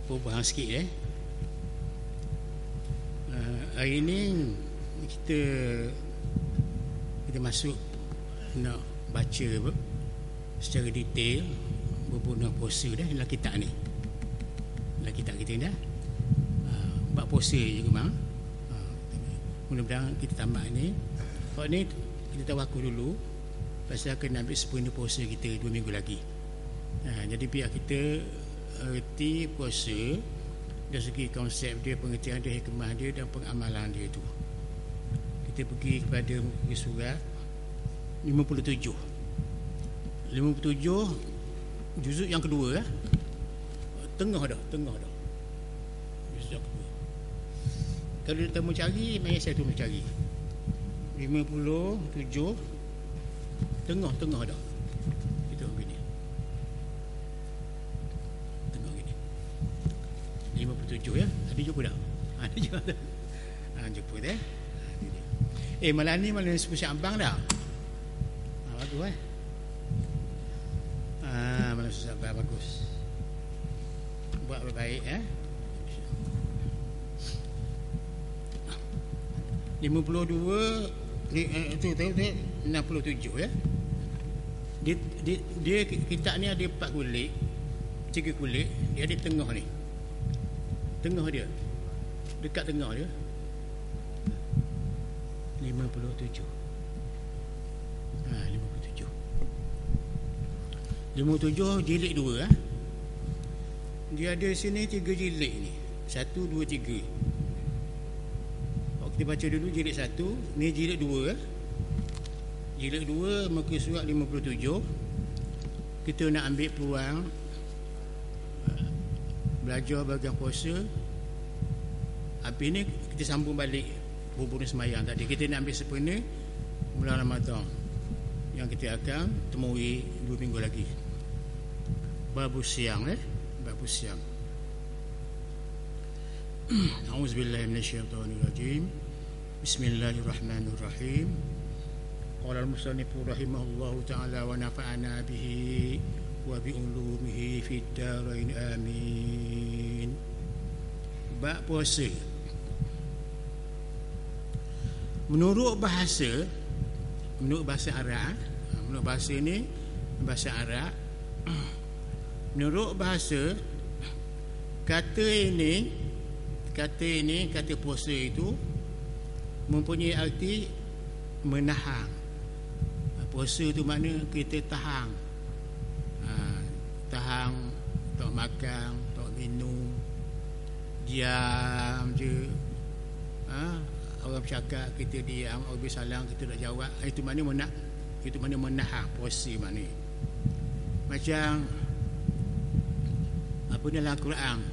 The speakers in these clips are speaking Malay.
perubahan sikit hari ini kita masuk nak baca secara detail berhubungan puasa dalam kitab ni. Dalam kitab kita dah bab puasa juga bang. Mudah-mudahan kita tamat ni. Sebab ni kita tahu aku dulu pasal kena ambil sepenuh puasa kita 2 minggu lagi. Jadi biar kita erti puasa dari segi konsep dia, pengertian dia, hikmah dia dan pengamalan dia tu. Kita pergi kepada surat 57 juzuk yang kedua tengah dah juzuk yang kedua. Kalau kita mau cari, mari saya tu mencari 57 tengah dah. Kita begini. Tengah gini. 57 ya. Ada jumpa tak? Ada jumpa tak? Jumpa dah. Malam ni malam 10 Syakban dah. Bagus malam 10 Syakban bagus. Buat baik 52 itu 67 ya. Dia kitab ni ada 4 kulit, 3 kulit, dia ada tengah ni. Tengah dia. Dekat tengah dia. 57. 57 jilid 2 Dia ada sini 3 jilid ni. 1 2 3. Kita baca dulu jilid 1, ni jilid 2 Jilid 2 muka surat 57. Kita nak ambil peluang belajar bahagian puasa. Habis ni kita sambung balik hubungan semayang tadi. Kita nak ambil sepenuh bulan Ramadan yang kita akan temui 2 minggu lagi. Babus siang babus siang. A'udzubillahi minasyaitonirrajim. Bismillahirrahmanirrahim. Qala al-musannifu rahimahullahu ta'ala wa nafa'ana bihi wa bi ulumihi fid dharain amin. Bab puasa. Menurut bahasa Arab, menurut bahasa ni bahasa Arab, menurut bahasa kata puasa itu mempunyai arti menahan. Puasa tu makna kita tahan, tak makan, tak minum, diam je. Orang bercakap kita diam, orang bersalam kita tak jawab. Itu makna menahan. Puasa makna macam apa dalam Al-Quran,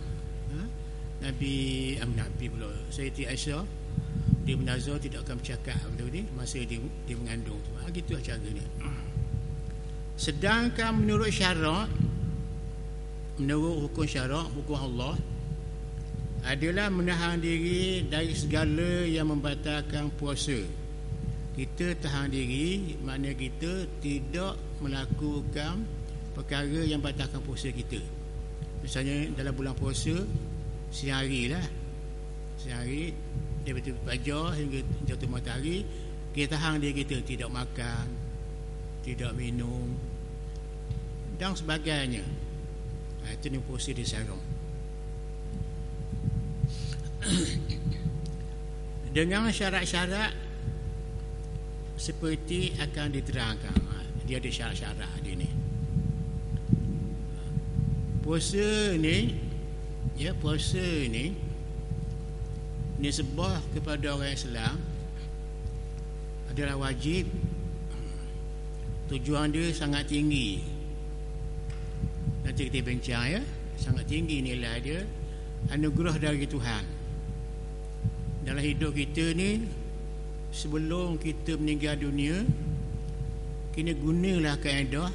Nabi pula Sayyidati Aisyah, dia menazar tidak akan bercakap betul ni masa dia mengandung tu. Gitu cara ni. Sedangkan menurut syarak, menurut hukum syarak, hukum Allah adalah menahan diri dari segala yang membatalkan puasa. Kita tahan diri makna kita tidak melakukan perkara yang batalkan puasa kita. Misalnya dalam bulan puasa siang hari daripada fajar hingga jatuh matahari, kita tahan diri kita tidak makan, tidak minum dan sebagainya. Itu ni puasa di sarung. Dengan syarat-syarat seperti akan diterangkan. Dia ada syarat-syarat dia ni. Puasa ni nisbah kepada orang Islam adalah wajib. Tujuan dia sangat tinggi. Nanti kita bincang sangat tinggi nilai dia. Anugerah dari Tuhan. Dalam hidup kita ni, sebelum kita meninggal dunia, kena gunalah kaedah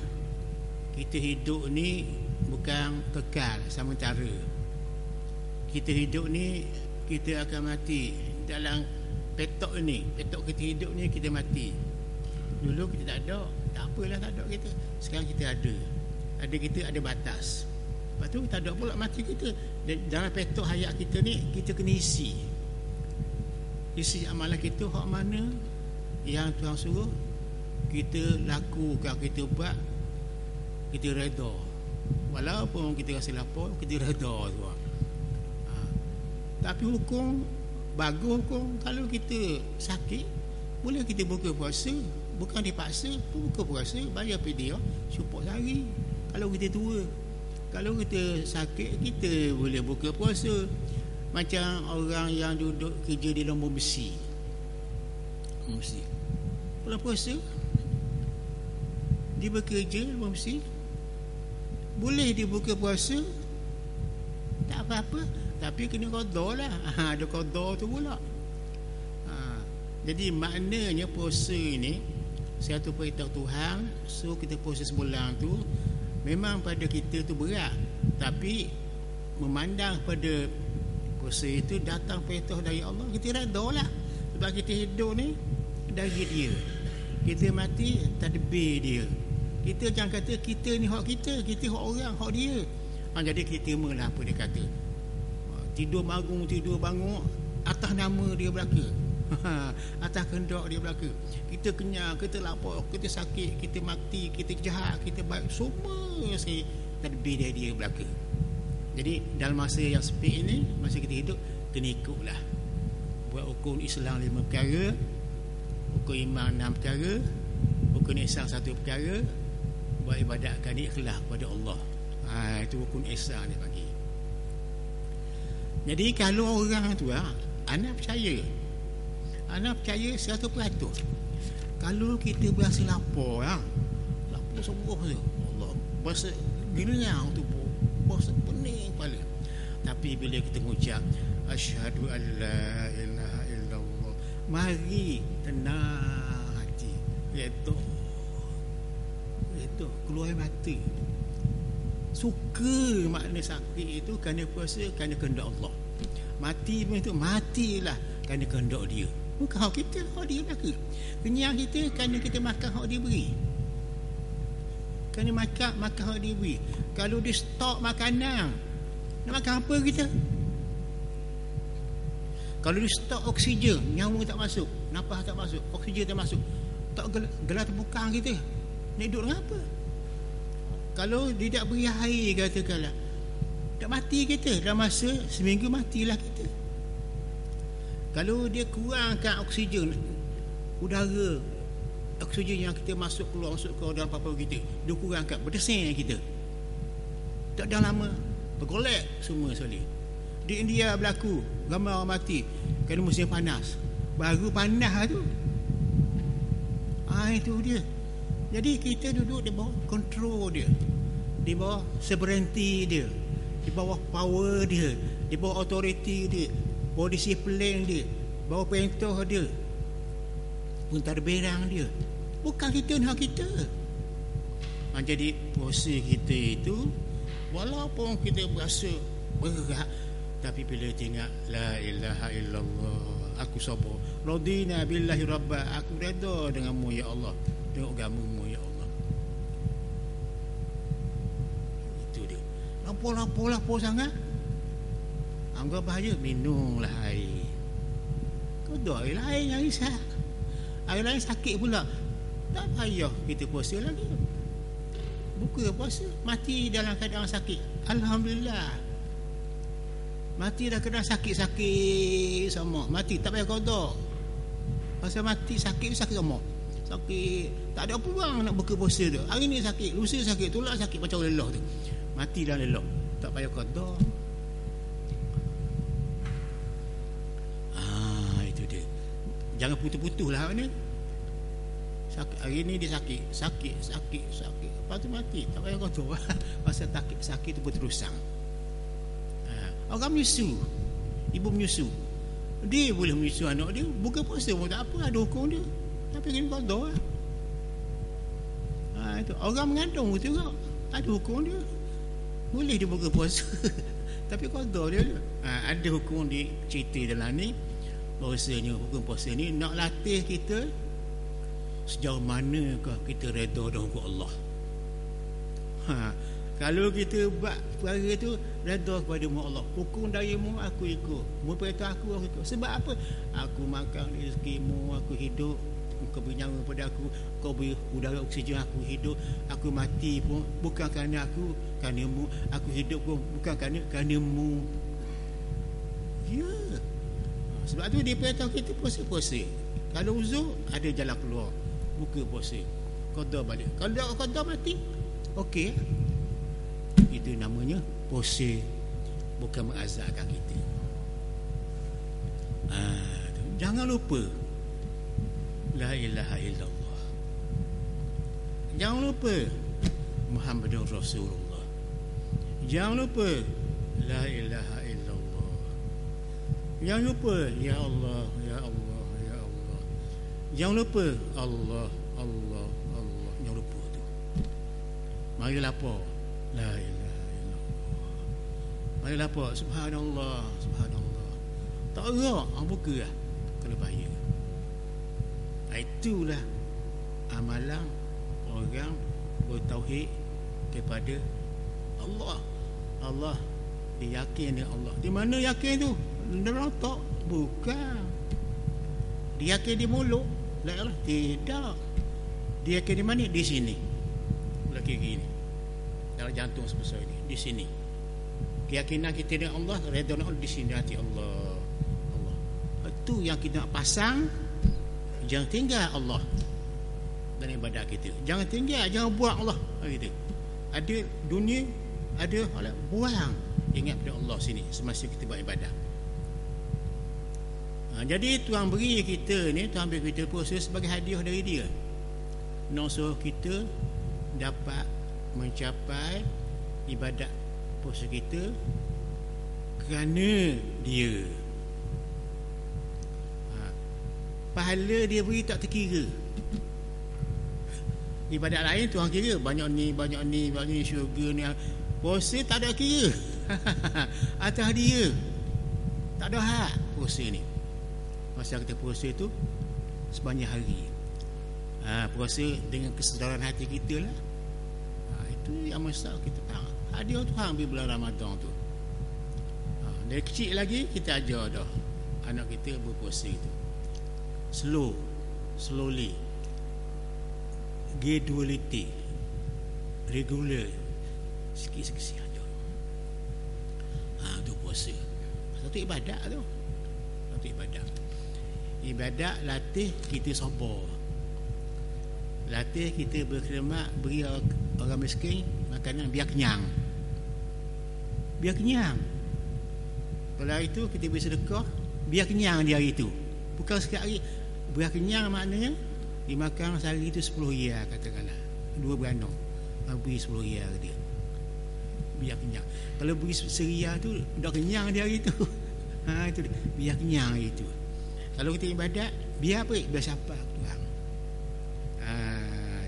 kita hidup ni bukan kekal sementara. Kita hidup ni kita akan mati. Dalam petok kita hidup ni kita mati. Dulu kita tak ada, tak apalah tak ada kita. Sekarang kita ada. Ada kita ada batas. Lepas tu tak ada pula mati kita. Dalam petok hayat kita ni, kita kena isi amalan kita hak mana yang Tuhan suruh kita lakukan, kita buat, kita redha. Walaupun kita rasa lapar, kita redha tu. Tapi hukum bagus, hukum kalau kita sakit boleh kita buka puasa, bukan dipaksa, buka puasa, bayar fidyah, support sehari. Kalau kita tua, kalau kita sakit, kita boleh buka puasa. Macam orang yang duduk kerja di lombong besi, bulan puasa dia bekerja lombong besi, boleh dia buka puasa, tak apa-apa, tapi kena qada lah. Ada qada tu pula. Jadi maknanya puasa ni satu perintah Tuhan. So kita puasa sebulan tu memang pada kita tu berat, tapi memandang pada puasa itu datang perintah dari Allah, kita redha lah. Sebab kita hidup ni dari dia, kita mati tadbir dia. Kita jangan kata kita ni hak kita hak orang, hak dia. Jadi kita terimalah apa dia kata. Tidur bangun, atas nama dia belaka. Atas kehendak dia belaka. Kita kenyang, kita lapar, kita sakit, kita mati, kita jahat, kita baik, semua sekali tadbir dia belaka. Jadi dalam masa yang sempit ini, masa kita hidup, kena ikutlah. Buat hukum Islam 5 perkara, hukum iman 6 perkara, hukum ihsan 1 perkara, buat ibadatkan ikhlas kepada Allah. Itu hukum ihsan dia bagi. Jadi kalau orang tu, anak percaya 100%. Kalau kita berasa lapar, lapar sungguh tu, Allah, berasa gilang tu, berasa pening kepala. Tapi bila kita mengucap asyhadu an la ilaha illallah, mari tenang hati, itu keluar mata. Suka makna sakit itu kerana puasa, kerana kehendak Allah. Mati pun itu, matilah kerana kehendak dia, bukan hak kita, hak dia belaka. Kenyang kita kerana kita makan hak dia beri, kerana makan hak dia beri. Kalau dia stok makanan, nak makan apa kita? Kalau dia stok oksigen, nyawa tak masuk, nafas tak masuk, oksigen tak masuk, tak gelar terbukang kita, nak hidup dengan apa? Kalau dia tak beri air, katakanlah, tak mati kita, dalam masa seminggu matilah kita. Kalau dia kurangkan oksigen, udara, oksigen yang kita masuk keluar dalam paru-paru kita, dia kurangkan, berdesin kita, tak dah lama bergolek semua sekali. Di India berlaku ramai orang mati kerana musim panas, baru panas tu. Itu dia. Jadi kita duduk di bawah kontrol dia, di bawah sovereignty dia, di bawah power dia, di bawah authority dia, bawah disiplin dia, bawah perintah dia, pentadbiran dia. Bukan kita nak kita. Jadi puasa kita itu, walaupun kita berasa berat, tapi bila tengok la ilaha illallah, aku sabar, radina billahi rabba, aku redha denganmu ya Allah, dengan agamamu ya Allah. Itu dia. Lapor sangat, anggap bahaya, minumlah air. Kau dah air lain yang risau, air lain sakit pula, tak payah kita puasa lagi. Buka puasa, mati dalam keadaan sakit, alhamdulillah. Mati dah kena sakit-sakit sama, mati tak payah qada. Pasal mati sakit sama, sakit tak ada peluang nak buka puasa tu. Hari ni sakit, lusa sakit, tolak sakit, macam lelah tu, mati dah lelah, tak payah qada. Itu dia. Jangan putus-putus lah ni. Sakit, hari ni dia sakit, lepas tu mati, tak payah qada. Pasal sakit tu berterusan. Orang menyusu, ibu menyusu, dia boleh menyusu anak dia, buka puasa pun tak apa, ada hukum dia, tapi kena qada lah. Itu orang mengandung betul juga, ada hukum dia, boleh dia buka puasa tapi qada dia. Ada hukum di cerita dalam ni. Bahawasanya hukum puasa ni nak latih kita sejauh manakah kita redha dengan hukum Allah. Kalau kita buat perkara tu redha kepada mu Allah, hukum darimu aku ikut, mu perintah aku ikut. Sebab apa? Aku makan rezekimu, aku hidup, kau beri nyawa pada aku, kau beri udara oksigen aku hidup, aku mati pun bukan kerana aku, kerana mu, aku hidup pun bukan kerana mu. Ya. Sebab tu dia perintah kita puasa. Kalau uzur ada jalan keluar, buka puasa, qada balik. Kalau qada mati, okey. Itu namanya puasa, bukan mengazabkan kita. Jangan lupa la ilaha illallah. Jangan lupa Muhammadur Rasulullah. Jangan lupa la ilaha illallah. Jangan lupa ya Allah, ya Allah, ya Allah. Jangan lupa Allah, Allah, Allah. Jangan lupa tu. Mari lapor la ilaha illallah. Mari lapor subhanallah, subhanallah. Tak gerak, buka lah. Kena bahaya. Itulah amalan orang bertauhid kepada Allah. Allah, dia yakin dengan Allah. Di mana yakin tu? Nerotok? Bukan. Dia yakin di mulut? La, tidak. Dia yakin di mana? Di sini. Belah kiri ni, dalam jantung sebesar ini, di sini. Keyakinan kita dengan Allah, redha Allah di sini, hati Allah. Allah. Itu yang kita nak pasang. Jangan tinggal Allah dalam ibadat kita. Jangan tinggal, jangan buang Allah kita. Ada dunia, ada Allah, buang. Ingat pada Allah sini semasa kita buat ibadat. Jadi Tuhan beri kita ni, Tuhan beri kita puasa sebagai hadiah dari dia. Nak suruh kita dapat mencapai ibadat puasa kita kerana dia. Pahala dia beri tak terkira. Ibadat lain Tuhan kira, banyak ni, banyak ni, banyak ni, syurga ni. Puasa tak ada kira. Atas dia tak ada hak puasa ni. Masa kita puasa tu sebanyak hari. Puasa dengan kesedaran hati kita lah. Itu yang masa kita faham. Hadiah Tuhan beri bulan Ramadan tu. Dari kecil lagi kita ajar dah anak kita berpuasa itu. Slowly, graduality, regular, sikit-sikit aja. Tu puasa. Satu ibadat tu. Satu ibadat. Ibadat latih kita sabar. Latih kita berkhidmat, beri orang miskin makanan biar kenyang. Biar kenyang. Kalau hari itu kita beri sedekah, biar kenyang di hari itu. Bukan sekali biar kenyang, maknanya dimakan sehari itu 10 riyal katakanlah. 2 beranak. Beri 10 riyal dia. Biar kenyang. Kalau beri serial tu dah kenyang di hari itu. Itu dia. Biar kenyang itu. Kalau kita ibadat, biar apa? Biar siapa Tuhan.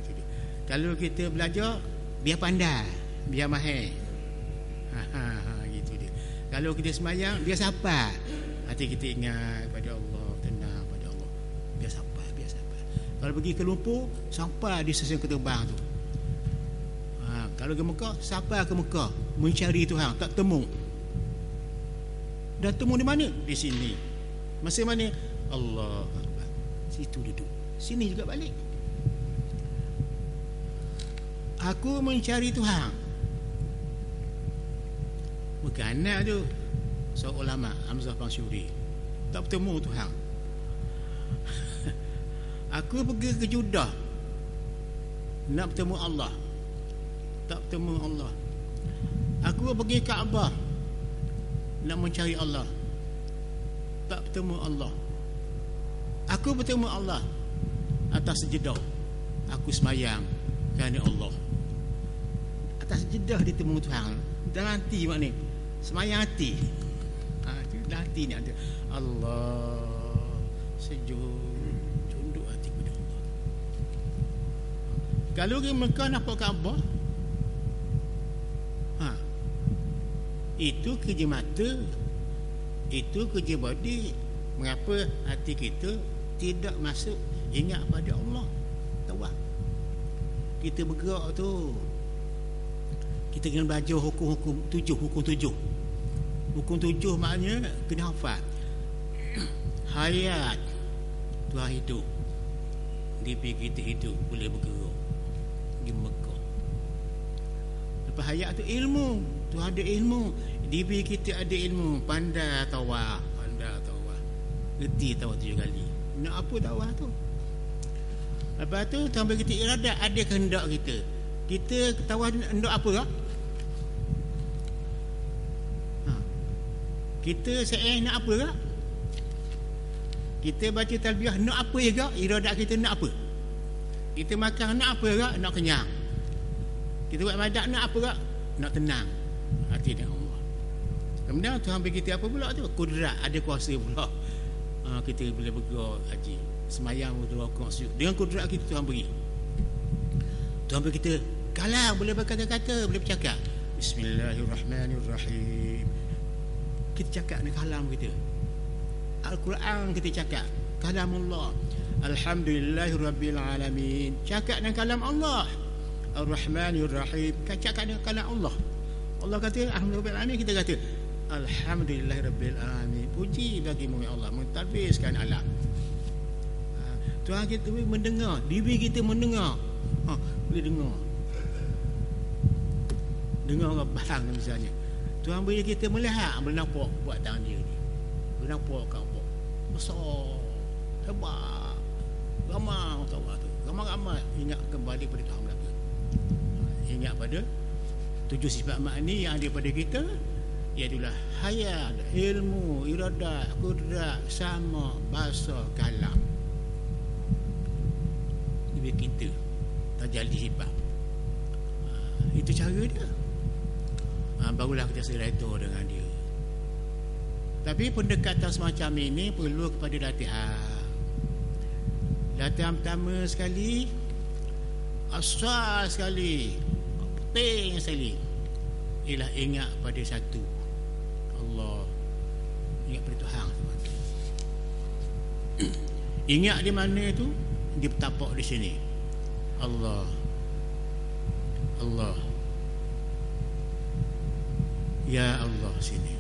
Itu dia. Kalau kita belajar, biar pandai, biar mahir. Gitu dia. Kalau kita sembahyang, biar siapa? Hati kita ingat pada Allah, tenang pada Allah. Biar siapa, biar siapa. Kalau pergi ke Lumpur, sampai di stesen keterbang tu. Kalau ke Mekah, sampai ke Mekah mencari Tuhan, tak temu. Dah temu di mana? Di sini. Masa mana? Allah. Situ duduk. Sini juga balik. Aku mencari Tuhan. Bukan anak tu, seorang ulama Hamzah Pansyuri, tak bertemu Tuhan. Aku pergi ke Jeddah nak bertemu Allah, tak bertemu Allah. Aku pergi ke Kaabah nak mencari Allah, tak bertemu Allah. Aku bertemu Allah atas sejedah. Aku semayang kerana Allah. Atas sejedah ditemu Tuhan. Dalam hati maknanya semayang hati. Dalam hati ni ada Allah, sejuk, tunduk hati kepada Allah. Kalau ke Mekah nampak Kaabah, itu kerja mata, itu kerja body. Mengapa hati kita tidak masuk ingat pada Allah? Tahu tak? Kita bergerak tu, Kita kena belajar hukum-hukum tujuh. Hukum tujuh maknanya kena hafal. Hayat, Tuhan hidup, diri kita hidup, boleh bergerak di Mekah. Lepas hayat tu ilmu, Tuhan ada ilmu, diri kita ada ilmu, pandai tawaf, reti tawaf 7 kali. Nak apa tawaf tu? Lepas tu Tuhan bagi kita iradat, ada kehendak kita. Kita tawaf nak apa tak? Kita sa'i nak apa tak? Kita baca talbiyah nak apa juga? Iradat kita nak apa? Kita makan nak apa juga? Nak kenyang. Kita buat ibadat nak apa juga? Nak tenang hati dengan Allah. Kemudian Tuhan bagi kita apa pula tu? Kudrat, ada kuasa pula. Kita boleh bergerak haji, semayang, rukuk, sujud. Dengan kudrat kita Tuhan beri. Tuhan beri kita kalam, boleh berkata-kata, boleh bercakap. Bismillahirrahmanirrahim. Kita cakap dengan kalam kita. Al-Quran kita cakap, kalam Allah. Alhamdulillahirrabbilalamin, cakap dengan kalam Allah. Ar-Rahmanirrahim, cakap dengan kalam Allah. Allah kata Alhamdulillahirrabbilalamin, kita kata Alhamdulillahirrabbilalamin. Puji bagimu ya Allah, mentadbirkan alam. Tuhan kita mendengar, diri kita mendengar. Boleh dengar orang bahang misalnya. Tuhan beri kita melihat, boleh nampak buat tangan dia ni, boleh nampak kat apa besar, hebat, ramai tahu tu, ramai ingat kembali pada Tuhan belaka. Ingat pada 7 sifat makni yang ada pada kita, ialah hayat, ilmu, iradat, kudrat, sama, bahasa, kalam. Lebih kita tajalli sifat. Itu cara dia. Barulah kita sereta dengan dia. Tapi pendekatan semacam ini perlu kepada latihan. Latihan pertama sekali, asal sekali, penting sekali, ialah ingat pada satu, Allah. Ingat pada Tuhan. Ingat di mana itu? Dia bertapak di sini. Allah. Ya Allah sini.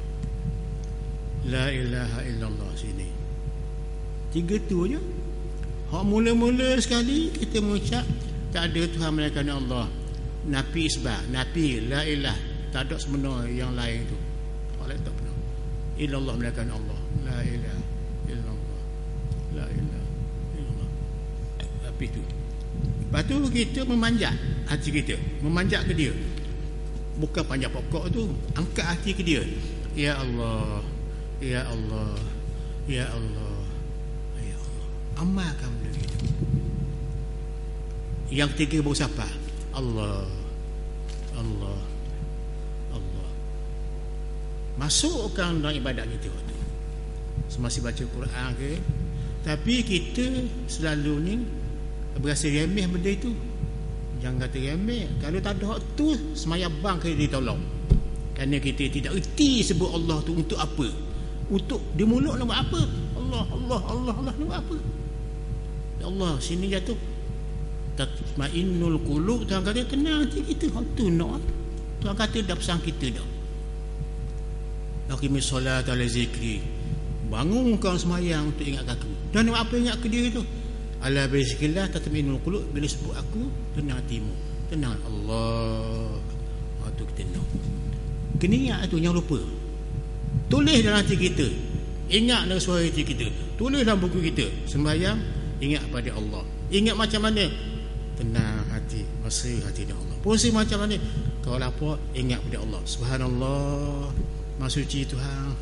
La ilaha illallah sini. 3 tu je. Hak mula-mula sekali kita mengucap tak ada Tuhan melainkan Allah. Nafi isbat, nafi la ilah, tak ada sebenar yang lain tu. Hak lain tak benar. Illallah melainkan Allah. La ilaha illallah. La ilaha illallah. Tapi tu. Lepas tu kita memanjat hati kita, memanjat ke dia. Bukan panjat pokok tu, angkat hati ke dia. Ya Allah, ya Allah, ya Allah, ya Allah. Amalkan benda itu. Yang ketiga baru siapa? Allah, Allah, Allah. Masukkan dalam ibadat kita waktu semasa baca Quran ke. Tapi kita selalu ni berasa remeh benda itu. Jangan kata remeh. Kalau tak ada hak tu, semayang bang kena ditolong. Kerana kita tidak erti sebut Allah tu untuk apa. Untuk di mulut nak buat apa? Allah, Allah, Allah, Allah nak buat apa? Ya Allah, sini jatuh. Tatma'innul qulub. Tuhan kata tenang hati kita. Hak tu nak. Tuhan kata dah pesan kita dah. Aqimis solat ala zikri. Bangunkan semayang untuk ingat aku. Dan apa ingat ke dia tu? Ala bizikrillah tatma'innul qulub. Bila sebut aku, tenang hatimu. Tenang Allah. Waktu kita tenang. Kena ingat tu, yang lupa. Tulis dalam hati kita. Ingat dalam suara hati kita. Tulis dalam buku kita. Sembahyang, ingat pada Allah. Ingat macam mana? Tenang hati, mesra hati dengan Allah. Posisi macam mana? Kalau lapar, ingat pada Allah. Subhanallah, Maha suci Tuhan.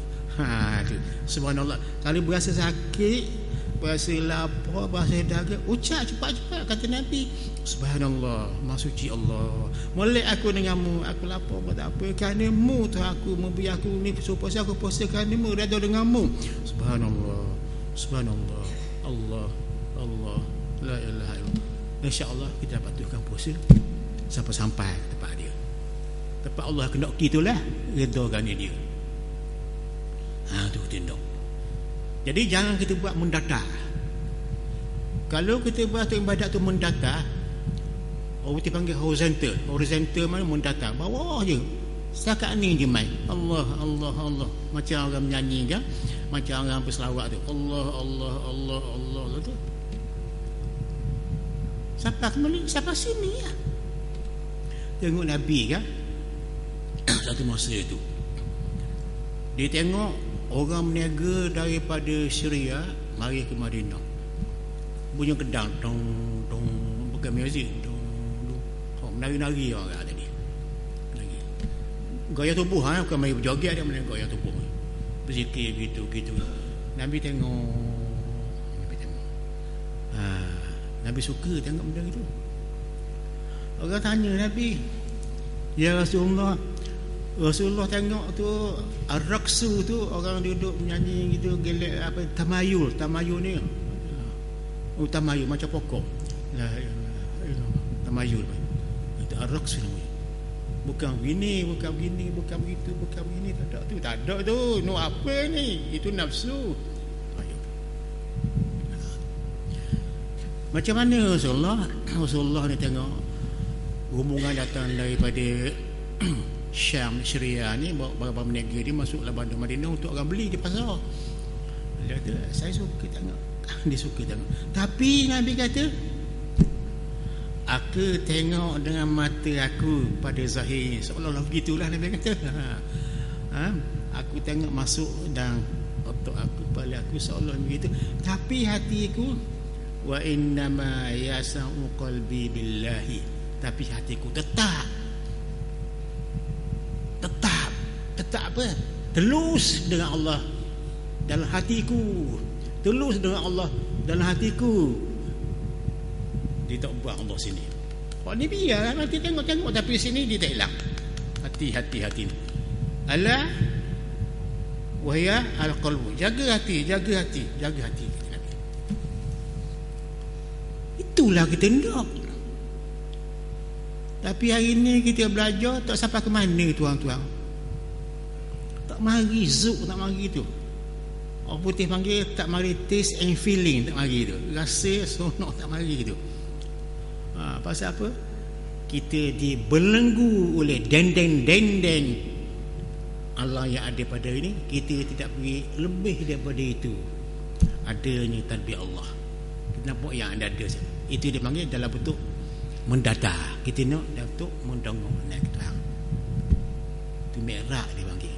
Subhanallah. Kalau berasa sakit, berasa lapar, berasa dahaga, ucap cepat-cepat kata Nabi, Subhanallah, Maha suci Allah. Molek aku denganmu, aku lapar buat apa? Kerana-Mu Tuhan, aku memberi aku ni supaya aku puasa kerana-Mu, redha denganmu. Subhanallah, Subhanallah, Allah, Allah, la ilaha illallah. InsyaAllah kita dapat tukang puasa sampai tempat dia. Tempat Allah kena itulah redha dia. Tu kita nak. Jadi jangan kita buat mendatar. Kalau kita buat ibadat tu mendatar, Orang putih panggil horizontal. Horizontal mana mendatar, bawah je. Setakat ni je main. Allah, Allah, Allah. Macam orang menyanyi kan? Macam orang berselawat tu. Allah, Allah, Allah, Allah, Allah tu. Siapa kembali? Siapa sini ya? Tengok Nabi kan? Satu masa tu dia tengok orang berniaga daripada Syria mari ke Madinah. Bunyi gedang dong dong, bukan muzik dong dong. Oh, menari-nari orang tadi. Menari. Gaya tubuh bukan main berjoget dia, mana gaya tubuh. Berzikir gitu. Nabi tengok. Nabi suka tengok benda itu. Orang tanya Nabi, "Ya Rasulullah tengok tu ar-raqsu tu orang duduk menyanyi gitu, gelek apa tamayul ni. Oh tamayul macam pokok. La tamayul. Itu ar-raqsu namanya. Bukan begini, bukan begitu, bukan begini, tak ada tu. No apa ni? Itu nafsu. Macam mana Rasulullah ni tengok rombongan datang daripada Syam, Syria ni bawa berniaga, dia masuklah bandar Madinah untuk orang beli di pasar. Dia kata, saya suka tengok. Dia suka tengok. Tapi Nabi kata, aku tengok dengan mata aku pada zahir. Seolah-olah begitulah Nabi kata. Aku tengok masuk dalam otak aku, kepala aku seolah begitu. Tapi hatiku, wa innama yasa'u qalbi billahi. Tapi hatiku tetap apa? Telus dengan Allah dalam hatiku. Telus dengan Allah dalam hatiku. Dia tak buat Allah sini. Kau ni biar nanti tengok tapi sini dia tak hilang. Hati. Ala wahya al-qalbu. Jaga hati. Itulah kita nak. Tapi hari ni kita belajar tak sampai ke mana tuan-tuan. Tak mari zuk, tak mari tu. Orang putih panggil tak mari taste and feeling, tak mari tu. Rasa sonok tak mari tu. Pasal apa? Kita dibelenggu oleh dendeng Allah yang ada pada ini. Kita tidak pergi lebih daripada itu. Adanya tadbir Allah. Kita nampak yang ada saja. Itu dia panggil dalam bentuk mendatar. Kita nak dalam bentuk mendongong naik terang. Itu mi'raj dia panggil.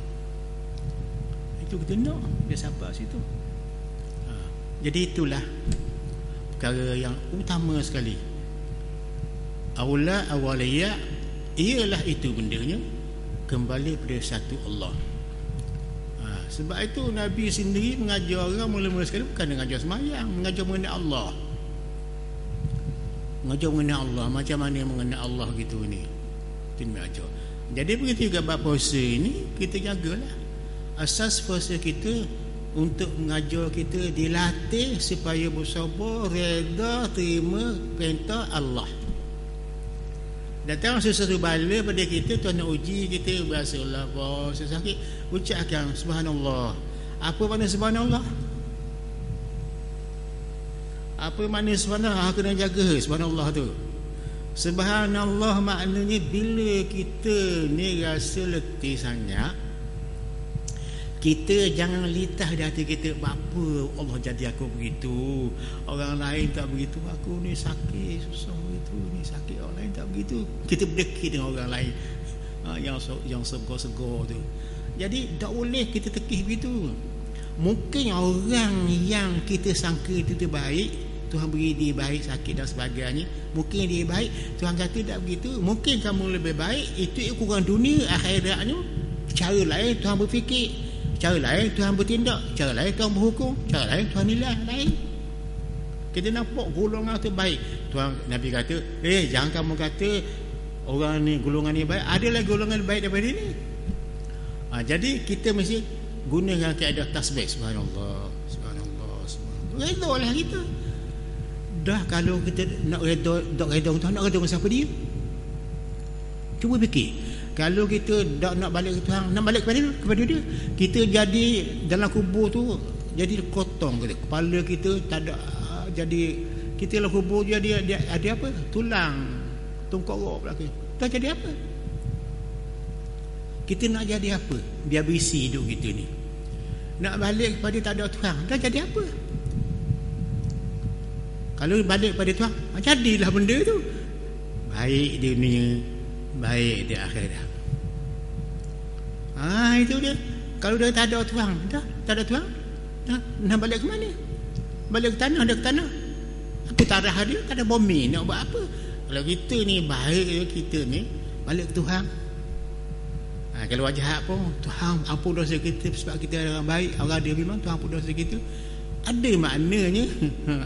Itu kita nak dia sabar situ. Jadi itulah perkara yang utama sekali. Awaliyah ialah itu bendanya, kembali pada satu Allah. Sebab itu Nabi sendiri mengajar orang mula-mula sekali bukan mengajar sembahyang, mengajar mengenai Allah. Mengajar mengenai Allah, macam mana mengenai Allah gitu ni. Itu mengajar. Jadi begitu juga bab puasa ini kita jagalah. Asas puasa kita untuk mengajar kita dilatih supaya bersabar, reda, terima perintah Allah. Datang sesuatu bala pada kita, Tuhan nak uji kita, berasalah puasa sakit, ucapkan subhanallah. Apa makna subhanallah? Apa makna subhanallah? Kena jaga subhanallah tu. Subhanallah maknanya bila kita ni rasa letih sangat, kita jangan litah di hati kita, apa Allah jadi aku begitu, orang lain tak begitu, aku ni sakit susah begitu, ni sakit, orang lain tak begitu. Kita berdekit dengan orang lain yang segar-segar tu. Jadi tak boleh kita tekih begitu. Mungkin orang yang kita sangka itu baik, Tuhan beri dia baik, sakit dan sebagainya, mungkin dia baik, Tuhan kata tak begitu. Mungkin kamu lebih baik, itu ukuran dunia. Akhiratnya cara lain Tuhan berfikir, cara lain Tuhan bertindak, cara lain Tuhan berhukum, cara lain Tuhan nilai lain. Kita nampak golongan tu baik. Tuhan, Nabi kata, jangan kamu kata orang ni golongan ni baik, ada lagi golongan baik daripada ni. Jadi kita mesti gunakan kaedah tasbih, subhanallah, subhanallah, subhanallah. Redha lah kita. Dah kalau kita nak redha, tak redha Tuhan, nak redha dengan siapa dia? Cuba fikir. Kalau kita tak nak balik ke Tuhan, nak balik kepada dia, kita jadi dalam kubur tu jadi kotong kita. Kepala kita tak ada, jadi kita dalam kubur jadi ada apa? Tulang. tongkorok belakang. Tak jadi apa? Kita nak jadi apa? Biar berisi hidup kita ni. Nak balik kepada tak ada Tuhan, dah jadi apa? Kalau balik pada Tuhan, jadilah benda tu. Baik di dunia, baik di akhirat. Itu dia. Kalau dah tak ada Tuhan, dah tak ada Tuhan, dah nak balik ke mana? Balik ke tanah, dah ke tanah. Apa tarah dia? Tak ada bumi, nak buat apa? Kalau kita ni baik, kita ni balik ke Tuhan. Kalau jahat pun, Tuhan ampun dosa kita sebab kita orang baik, orang dia memang Tuhan ampun dosa kita. Ada maknanya,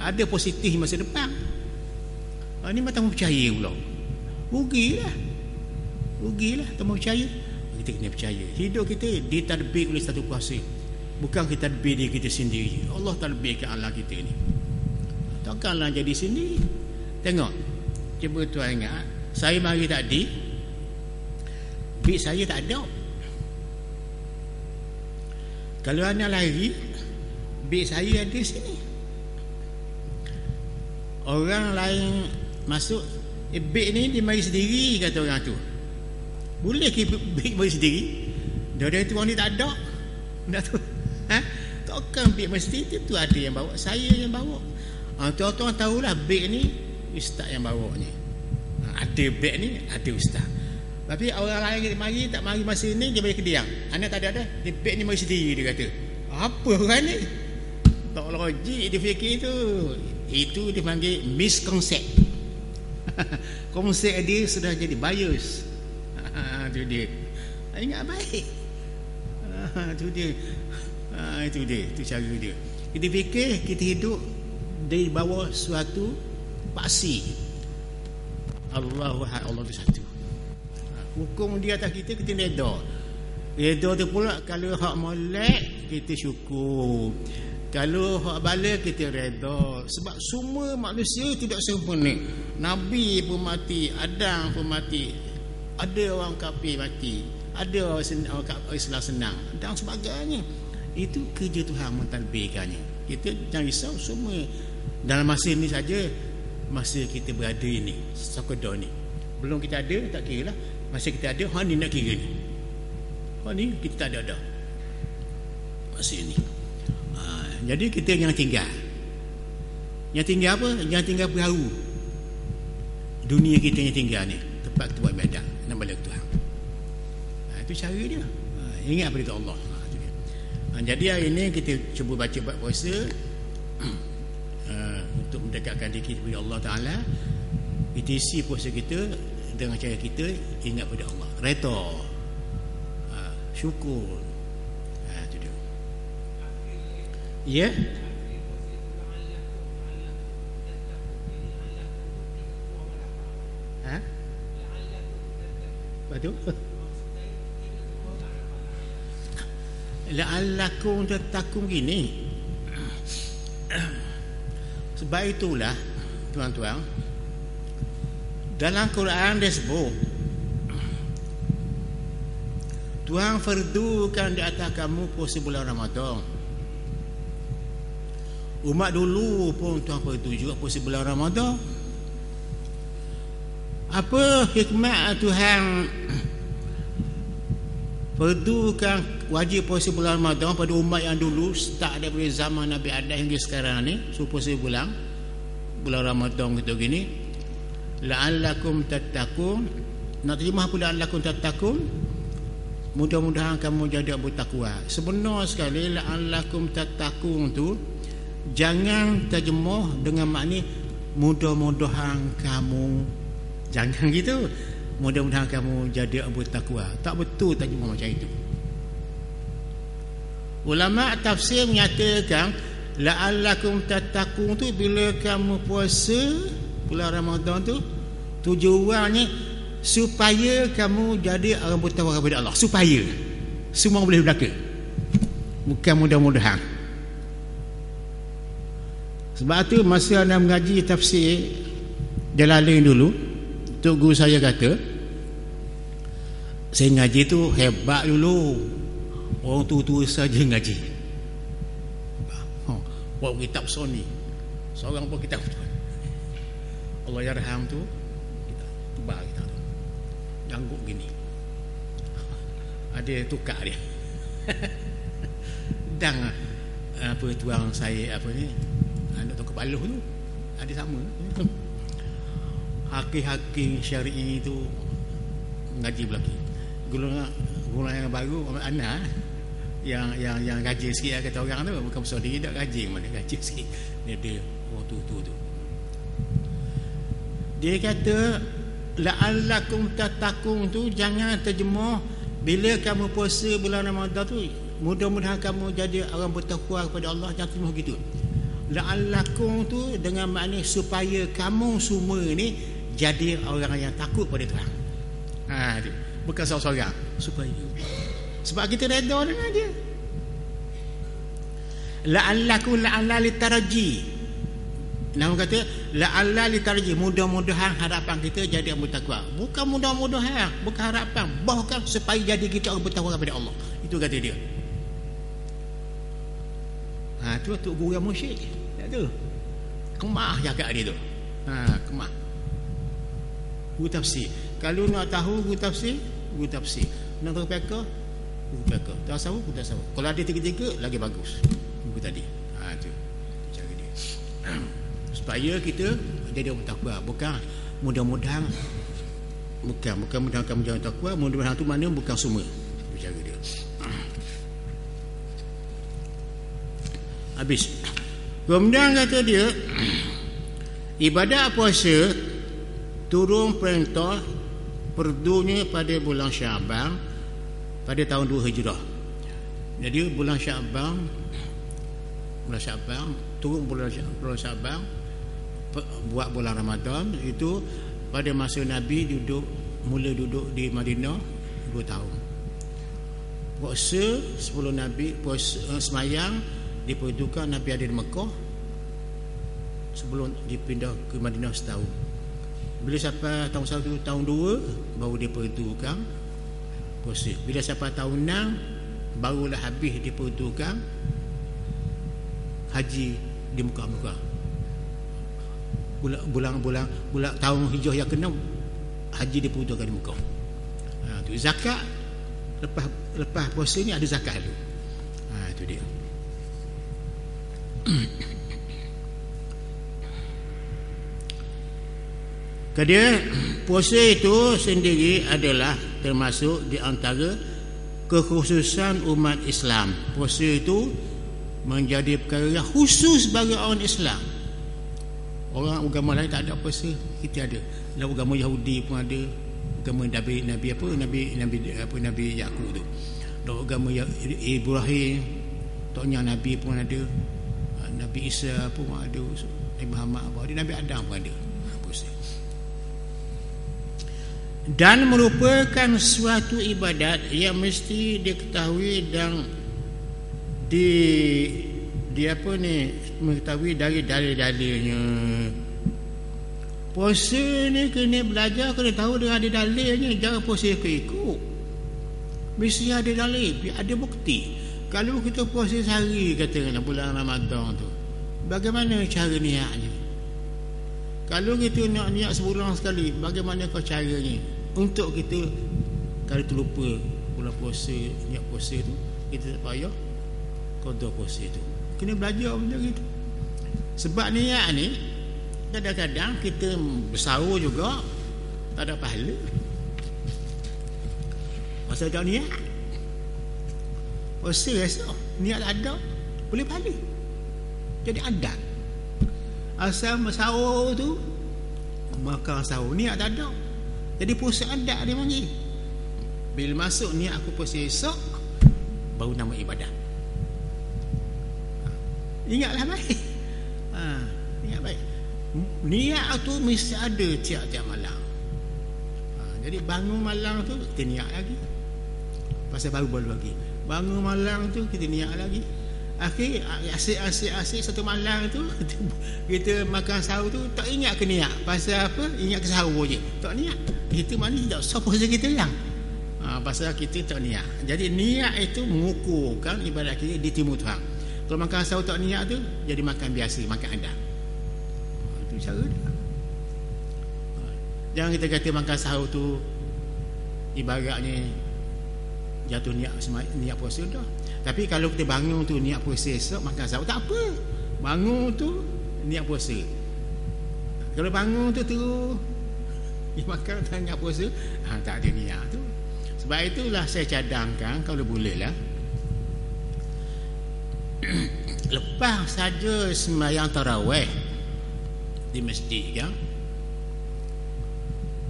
ada positif masa depan. Ini macam percaya pula. Rugilah, tak mau percaya. Kita kena percaya. Hidup kita ditadbir oleh satu kuasa. Bukan kita tadbir diri kita sendiri. Allah tadbirkan Allah kita ni. Takkanlah jadi sendiri. Tengok, cuba tuan ingat, saya mari tadi, beg saya tak ada. Kalau anak lari, beg saya ada sini. Orang lain masuk, beg ni dia mari sendiri, kata orang tu. Boleh ke beg mari sendiri? Dari tu orang ni tak ada. Tak tahu. Takkan beg mesti itu ada yang bawa, saya yang bawa. Tuan-tuan tahulah beg ni ustaz yang bawa ni. Ada beg ni, ada ustaz. Tapi orang lain mari tak mari masa ni, dia balik kediam. Anak tak ada, dia beg ni mari sendiri, dia kata. Apa orang ni? Tak logik dia fikir tu. Itu dia panggil misconcept. Konsep dia sudah jadi bias. Itu dia. Ingat baik. Itu dia. Itu dia, itu cara dia. Kita fikir kita hidup di bawah suatu paksi. Allah itu satu. Hukum dia atas kita, kita reda. Reda tu pula kalau hak molek kita syukur. Kalau hak bala kita reda. Sebab semua manusia tidak sempurna. Nabi pun mati, Adam pun mati. Ada orang kafir mati, ada orang Islam senang dan sebagainya. Itu kerja Tuhan mentadbirkannya. Kita jangan risau, semua dalam masa ini saja, masa kita berada ini, sekedar ni. Belum kita ada, tak kira lah. Masa kita ada, hak ni nak kira ni. Hak ni kita tak ada masa ini. Jadi kita jangan tinggal. Yang tinggal apa? Jangan tinggal perahu. Dunia kita yang tinggal ni, tempat kita buat ibadat, nak balik Tuhan. Itu cara dia. Ingat perintah Allah. Jadi hari ini kita cuba baca bab puasa untuk mendekatkan diri kepada Allah Ta'ala. Kita isi puasa kita dengan cara kita ingat pada Allah, reda, syukur. Itu dia. Ya. Betul. La'allakum tattaqun gini. Sebab itulah tuan-tuan, dalam Quran dia sebut Tuhan fardukan di atas kamu puasa bulan Ramadan. Umat dulu pun Tuhan fardu juga puasa bulan Ramadan. Apa hikmat Tuhan fardukan wajib puasa bulan Ramadan pada umat yang dulu, start daripada zaman Nabi Adam hingga sekarang ni, so puasa bulan Ramadan gitu gini. La'allakum tattaqun. Nak terjemah pula la'allakum tattaqun, mudah-mudahan kamu jadi bertakwa. Sebenar sekali la'allakum tattaqun tu jangan terjemah dengan makna mudah-mudahan kamu, jangan gitu, mudah-mudahan kamu jadi bertakwa. Tak betul terjemah macam itu. Ulama tafsir menyatakan la'allakum tattaqun tu bila kamu puasa bulan Ramadan tu, tujuannya supaya kamu jadi orang bertakwa kepada Allah. Supaya semua boleh berlaku, bukan mudah-mudahan. Sebab tu masa anda mengaji tafsir Jalalain dulu, tok guru saya kata, saya ngaji tu hebat dulu, orang tua-tua saja ngaji. Bawa kitab Sony, seorang pun kitab Allah yarham tu kita tebal angguk gini. Ada tukar dia. Dan apa tuang saya apa ni, anak tu kepala tu ada sama. Hakim-hakim syar'i itu ngaji belaki. Gula yang baru anak yang gaji sikit kata orang tu, bukan besar diri tak gaji, mana gaji sikit. Dia tu. Dia kata la'allakum tattaqun tu jangan terjemah bila kamu puasa bulan Ramadan tu mudah-mudahan kamu jadi orang bertakwa kepada Allah, jangan terjemah gitu. La'allakum tu dengan makna supaya kamu semua ni jadi orang yang takut pada Tuhan. Tu. Bukan seorang-seorang, supaya sebab kita redha dengan dia. La'allakum la'alla litaraji. Nama kata la'alla litaraji, mudah-mudahan harapan kita jadi orang bertakwa. Bukan mudah-mudahan, bukan harapan, bahkan supaya jadi kita orang bertakwa kepada Allah. Itu kata dia. Tu Tok Guru yang musyrik. Tak tu. Kemah jaga dia tu. Kemah. Guru tafsir. Kalau nak tahu guru tafsir, nak tahu fiqh, guru fiqh. Tasawuf, guru tasawuf. Kalau ada tiga-tiga lagi bagus. Guru tadi. Tu cara dia. Supaya kita jadi orang takwa, bukan mudah-mudahan mudah-mudahan kamu jangan takwa, mudah-mudahan tu mana bukan semua. Cara dia. Habis. Kemudian kata dia ibadat puasa turun perintah perdunya pada bulan Syaban pada tahun 2 Hijrah. Jadi bulan Syaban turun bulan Syaban buat bulan Ramadan itu pada masa Nabi mula duduk di Madinah 2 tahun. Puasa sebelum Nabi semayang diperuntukkan Nabi ada di Mekah sebelum dipindah ke Madinah setahun. Bila sampai tahun 1, tahun 2 baru diperuntukkan puasa. Bila sampai tahun 6 barulah habis diperuntukkan haji di Mekah. Bulan tahun Hijrah yang ke-6 haji diperuntukkan di Mekah. Tu zakat lepas puasa ni ada zakat dulu. Itu dia. Kerana puasa itu sendiri adalah termasuk di antara kekhususan umat Islam. Puasa itu menjadi perkara yang khusus bagi orang Islam. Orang agama lain tak ada puasa, kita ada. Dalam agama Yahudi pun ada, agama Nabi Yakub tu. Dalam agama Ibrahim, toknya Nabi pun ada. Nabi Isa pun ada, Nabi Muhammad pun ada, Nabi Adam pun ada. Puasa. Dan merupakan suatu ibadat yang mesti diketahui dan mengetahui dari dalil-dalilnya. Puasa ni kena belajar, kena tahu dengan ada dalilnya. Jangan puasa ikut-ikut, mesti ada dalil, ada bukti. Kalau kita puasa sehari katakanlah bulan Ramadan tu, bagaimana cara niatnya? Kalau kita nak niat sebulan sekali, bagaimana kau caranya? Untuk kita kalau terlupa bulan puasa, niat puasa tu, kita tak payah qada puasa tu. Kena belajar macam gitu. Sebab niat ni kadang-kadang kita bersahur juga tak ada pahala. Masa tak niat puasa esok niat ada boleh pahala. Jadi adat. Asal sahur tu makan sahur, niat tak ada. Jadi puasa adat dia panggil. Bila masuk niat aku puasa esok, baru nama ibadat. Ingatlah baik. Ingat baik. Niat tu mesti ada tiap-tiap malam. Jadi bangun malam tu kita niat lagi. Pasal baru lagi. Bangun malam tu kita niat lagi. Akhir asyik satu malam tu kita makan sahur tu tak ingat ke niat. Pasal apa? Ingat ke sahur je. Tak niat. Itu maknanya tak sah puasa kita yang. Pasal kita tak niat. Jadi niat itu mengukurkan ibadat kita diterima Tuhan. Kalau makan sahur tak niat tu jadi makan biasa, makan adat. Itu cara dia. Jangan kita kata makan sahur tu ibaratnya jatuh niat puasa dah. Tapi kalau kita bangun tu niat puasa esok, makan sahur tak apa. Bangun tu niat puasa. Kalau bangun tu terus makan tak niat puasa, tak ada niat tu. Sebab itulah saya cadangkan kalau boleh lah, lepas saja sembahyang tarawih di masjid kan,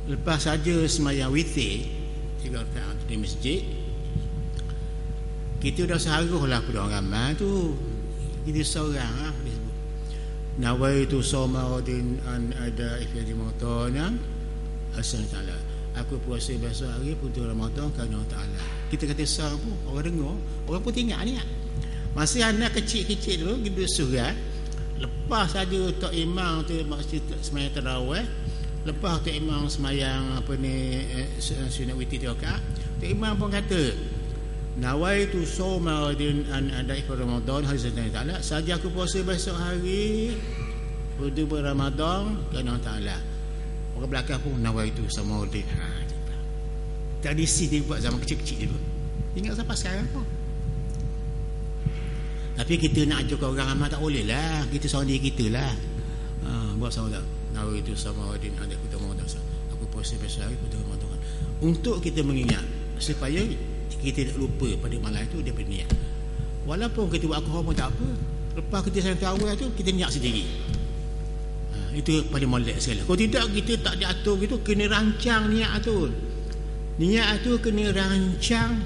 lepas saja sembahyang witir 3 rakaat di masjid, kita dah seharuh lah pada orang ramai tu. Kita seorang lah disebut nawaitu sawmaudin an ada ifyadi mautana asal ta'ala, aku puasa besok hari puasa Ramadan kerana Allah Ta'ala. Kita kata sah pun orang dengar, orang pun tinggal ni. Masih anak kecil-kecil dulu kita surat, lepas saja tok imam tu maksud sembahyang tarawih, lepas tok imam sembahyang apa ni sunat witir 3 rakaat, tok imam pun kata nawaitu sawmaudin an ada ifyadi Ramadan hazan ta'ala, saja aku puasa besok hari puasa Ramadan kerana Allah Ta'ala. Orang belakang pun nawaitu sawmaudin. Tradisi dia buat zaman kecil-kecil dulu, ingat sampai sekarang pun. Tapi kita nak ajar orang ramai tak boleh lah, kita seorang diri kita lah. Buat sama tak nawaitu sawmaudin ada kita Ramadan, aku puasa besok hari puasa Ramadan, untuk kita mengingat supaya kita tak lupa pada malam itu dia berniat. Walaupun kita buat alkohol pun tak apa, lepas kita sayang tarawih tu kita niat sendiri. Itu paling molek sekali. Kalau tidak kita tak diatur gitu, kena rancang niat tu. Niat tu kena rancang.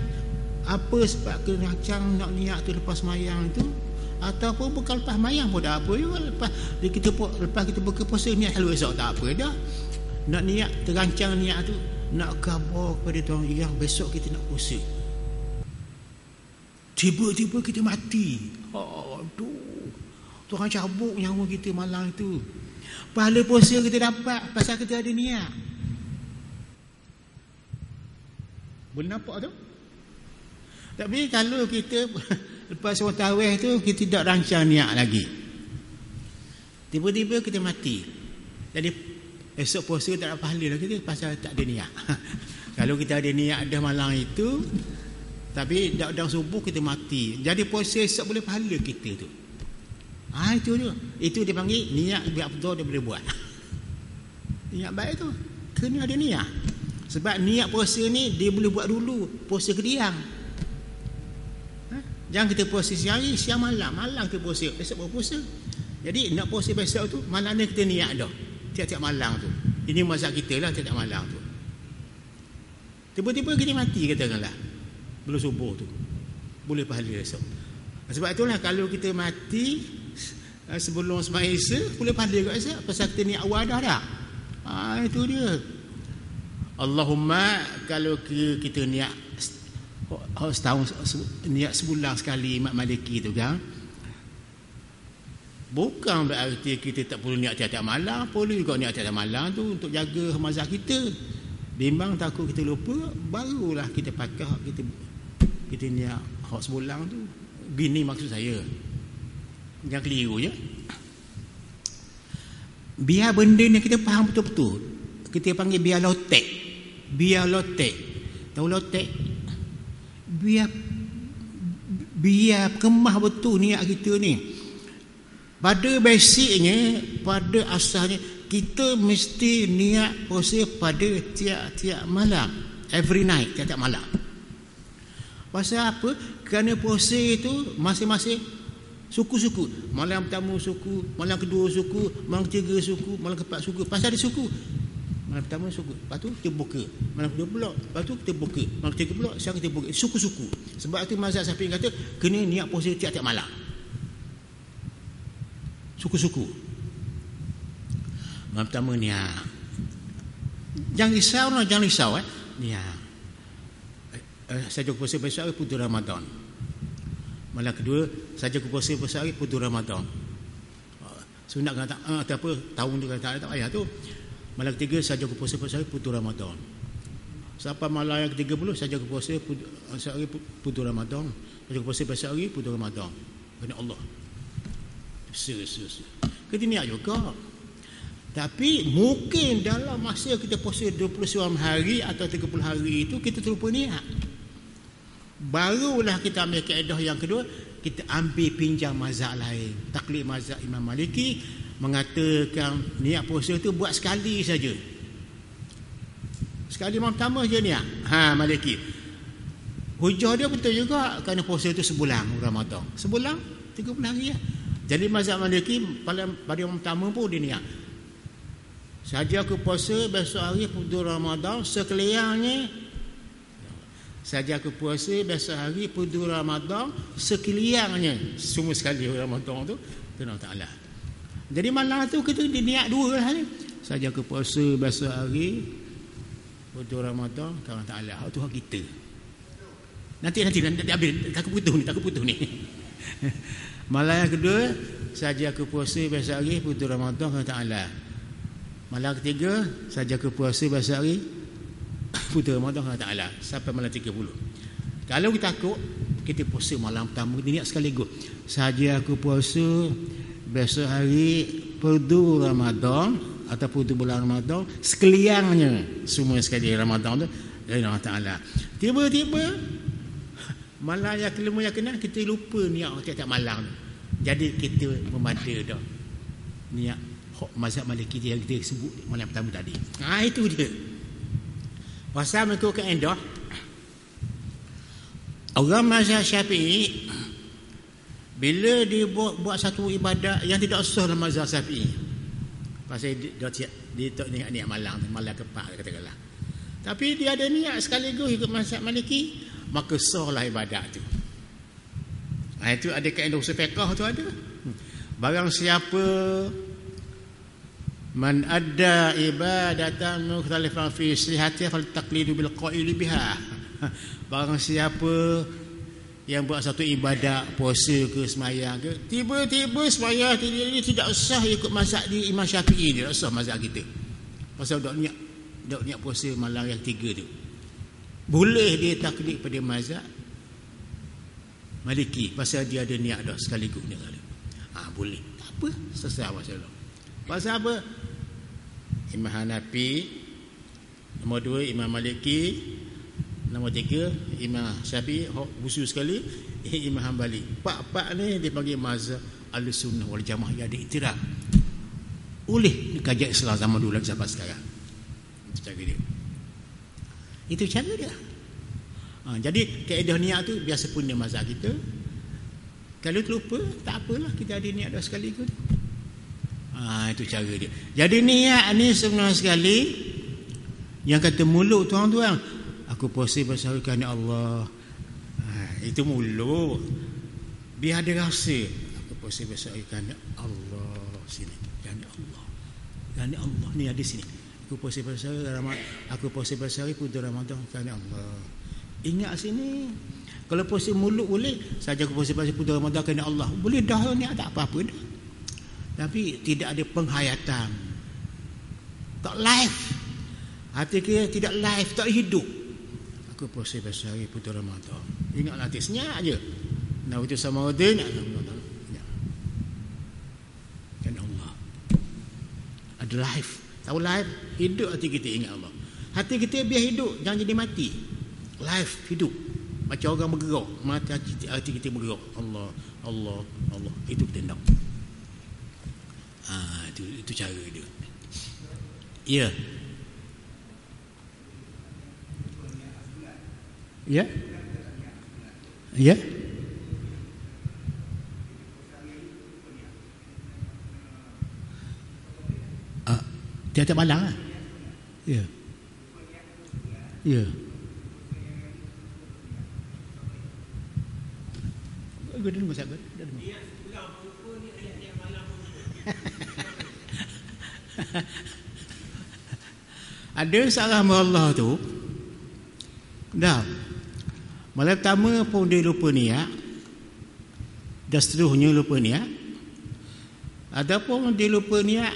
Apa sebab kena rancang nak niat tu lepas sembahyang tu, ataupun bukan lepas sembahyang pun tak apa juga. Lepas kita buka puasa niat selalu esok tak apa dah. Nak niat, terancang niat tu, nak khabar kepada Tuhan yang besok kita nak puasa. Tiba-tiba kita mati. Aduh, Tuhan cabut nyawa kita malam itu. Pahala puasa kita dapat pasal kita ada niat. Boleh nampak tu? Tapi kalau kita lepas solat tarawih tu kita tidak rancang niat lagi, tiba-tiba kita mati, jadi esok puasa tak ada pahala lagi kita pasal tak ada niat. Kalau kita ada niat dah malam itu, tapi dah subuh kita mati, jadi puasa esok boleh pahala kita tu. Itu dia. Itu dia panggil niat lebih afdal daripada buat. Niat baik tu kena ada niat. Sebab niat puasa ni dia boleh buat dulu puasa kediang. Jangan kita puasa siang hari, siang malam kita puasa, besok baru puasa. Jadi nak puasa besok tu malam ni kita niat dah, tiap-tiap malam tu. Ini mazhab kita lah, tiap-tiap malam tu. Tiba-tiba kita mati katakanlah belum subuh tu, boleh pahala esok. Sebab itulah kalau kita mati sebelum sembahyang Isya boleh pahala kat esok pasal kita niat awal dah. Itu dia. Allahumma, kalau kita niat setahun, niat sebulan sekali Imam Maliki tu kan, bukan berarti kita tak perlu niat tiap-tiap malam. Perlu juga niat tiap-tiap malam tu untuk jaga mazhab kita. Bimbang takut kita lupa, barulah kita pakai kita niat hak sebulan tu. Bini maksud saya, jangan keliru je. Biar benda ni kita faham betul-betul. Kita panggil biar lotek. Biar lotek. Tahu lotek? Biar kemah betul niat kita ni. Pada basicnya, pada asalnya, kita mesti niat puasa pada tiap-tiap malam, every night, tiap-tiap malam. Pasal apa? Kerana puasa itu masing-masing suku-suku. Malam pertama suku, malam kedua suku, malam ketiga suku, malam keempat suku. Pasal ada suku. Malam pertama suku, lepas tu kita buka. Malam kedua pula, lepas tu kita buka. Malam ketiga pula, sekarang kita buka. Suku-suku. Sebab itu mazhab Syafi'i kata kena niat puasa tiap-tiap malam. Suku-suku. Malam pertama niat. Jangan risau niat. Saja puasa besok hari puasa Ramadan. Malam kedua saja puasa besok hari puasa Ramadan. Sunat kata apa tahun tu kata tak payah tu. Malam ketiga saja puasa besok hari puasa Ramadan. Sampai malam yang ke-30 saja puasa besok hari puasa Ramadan. Saja puasa besok hari puasa Ramadan. Kerana Allah. Kita niat juga. Tapi mungkin dalam masa kita puasa 29 hari atau 30 hari itu kita terlupa niat. Barulah kita ambil kaedah yang kedua, kita ambil pinjam mazhab lain. Taklid mazhab Imam Maliki mengatakan niat puasa itu buat sekali saja. Sekali malam pertama je niat. Maliki. Hujah dia betul juga kerana puasa itu sebulan Ramadan. Sebulan 30 hari ya. Jadi mazhab Maliki pada malam pertama pun dia niat. Saja aku puasa besok hari puasa Ramadan sekaliannya. Saja aku puasa besok hari puasa Ramadan sekaliannya. Semua sekali Ramadan tu Allah Taala. Jadi malam tu kita niat dua hari. Saja aku puasa besok hari puasa Ramadan Allah Taala. Itu hak kita. Nanti habis takut putus ni. Malam yang kedua saja aku puasa besok hari puasa Ramadan Allah Taala. Malam ketiga saja ke puasa besok hari puasa Ramadan Allah Taala sampai malam 30. Kalau kita takut kita puasa malam pertama kita niat sekaligus. Saja aku puasa besok hari puasa Ramadan atau puasa bulan Ramadan sekaliannya semua sekali Ramadan tu Allah Taala. Tiba-tiba malam yang kelima yang kena kita lupa niat tiap-tiap malam. Jadi kita memada dah niat mazhab Maliki yang kita sebut malam pertama tadi. Itu dia. Pasal mengikut kaedah orang mazhab Syafi'i bila dia buat satu ibadat yang tidak sah dalam mazhab Syafi'i. Pasal dia tak niat malam keempat katakanlah. Tapi dia ada niat sekaligus ikut mazhab Maliki, maka sahlah ibadat tu. Itu ada kaedah usul fiqh tu ada. Barang siapa man adda ibadatan mukhtalifan fi sihhatiha fal taqlidu bil qaili biha. Barang siapa yang buat satu ibadat puasa ke sembahyang ke tiba-tiba sembahyang dia tidak sah ikut mazhab di Imam Syafi'i, dia sah mazhab kita. Pasal dak niat puasa malam yang tiga tu. Boleh dia taklid pada mazhab Maliki pasal dia ada niat dah sekaligus ni kali. Boleh. Tak apa, selesai masalah. Pasal apa? Imam Hanafi, nombor 2 Imam Maliki, nombor 3 Imam Syafi'i, khusus sekali Imam Hanbali. Pak ni dia panggil mazhab Ahlussunnah wal Jamaah yang ada iktiraf. Oleh kajian Islam zaman dulu sampai sekarang. Itu cara dia. Itu cara dia. Jadi kaedah niat tu biasa punya mazhab kita. Kalau terlupa tak apalah, kita ada niat dah sekaligus. Itu cara dia. Jadi niat ni sebenarnya sekali yang kata mulut tuan-tuan, aku puasa besar kerana Allah. Itu mulut. Biar ada rasa aku puasa besar kerana Allah sini. Kerana Allah. Kerana Allah ni ada sini. Aku puasa besar puasa Ramadan kerana Allah. Ingat sini. Kalau puasa mulut boleh, saja aku puasa puasa Ramadan kerana Allah. Boleh dah ni, tak apa-apa dah. Tapi tidak ada penghayatan. Tak live. Hati kita tidak live, tak hidup. Aku puasa besar puasa Ramadan. Ingat nanti senyap aje. Nah itu sama Udin. Kerana Allah. Ada live. Tahu live, hidup hati kita ingat Allah. Hati kita biar hidup, jangan jadi mati. Live, hidup. Macam orang bergerak, mata hati kita bergerak. Allah, Allah, Allah. Itu kita nak. Itu cara dia. Ya. Ya. Ya. Tiap-tiap malam lah. Ya. Ya. Gue dulu sabar. Ada salah Allah tu. Dah. Malam pertama pun dia lupa niat. Dan seterusnya lupa niat. Adapun dia lupa niat,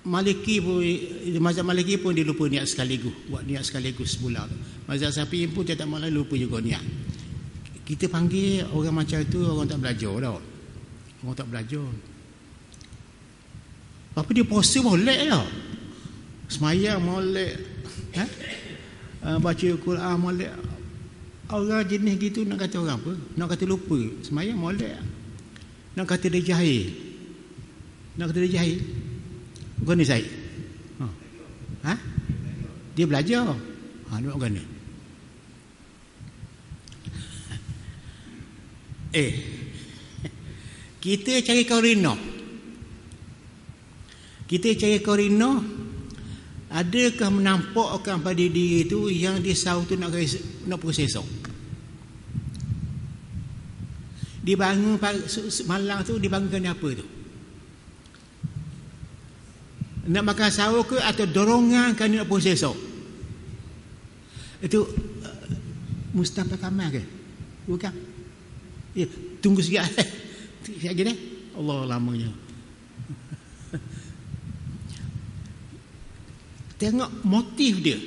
Maliki pun, mazhab Maliki pun dia lupa niat sekaligus. Buat niat sekaligus sebulan. Mazhab Syafi'i pun tiap malam lupa juga niat. Kita panggil orang macam tu orang tak belajar tau. Orang tak belajar. Apa dia puasa molek lah. Semayang molek. Baca Quran molek. Orang jenis gitu nak kata orang apa? Nak kata lupa. Semayang molek. Nak kata dia jahil. Nak kata dia jahil. Bukan ni Syed. Dia belajar. Nak bukan ni. Kita cari korino. Adakah menampakkan pada diri itu yang dia sahur tu nak proses esok? Dia bangun malam tu, dia bangunkan apa tu? Nak makan sahur ke atau dorongan kan nak proses esok? Itu Mustafa Kamal ke? Bukan? Ya, tunggu sikit. Sikit lagi dah. Allah lamanya. Tengok motif dia.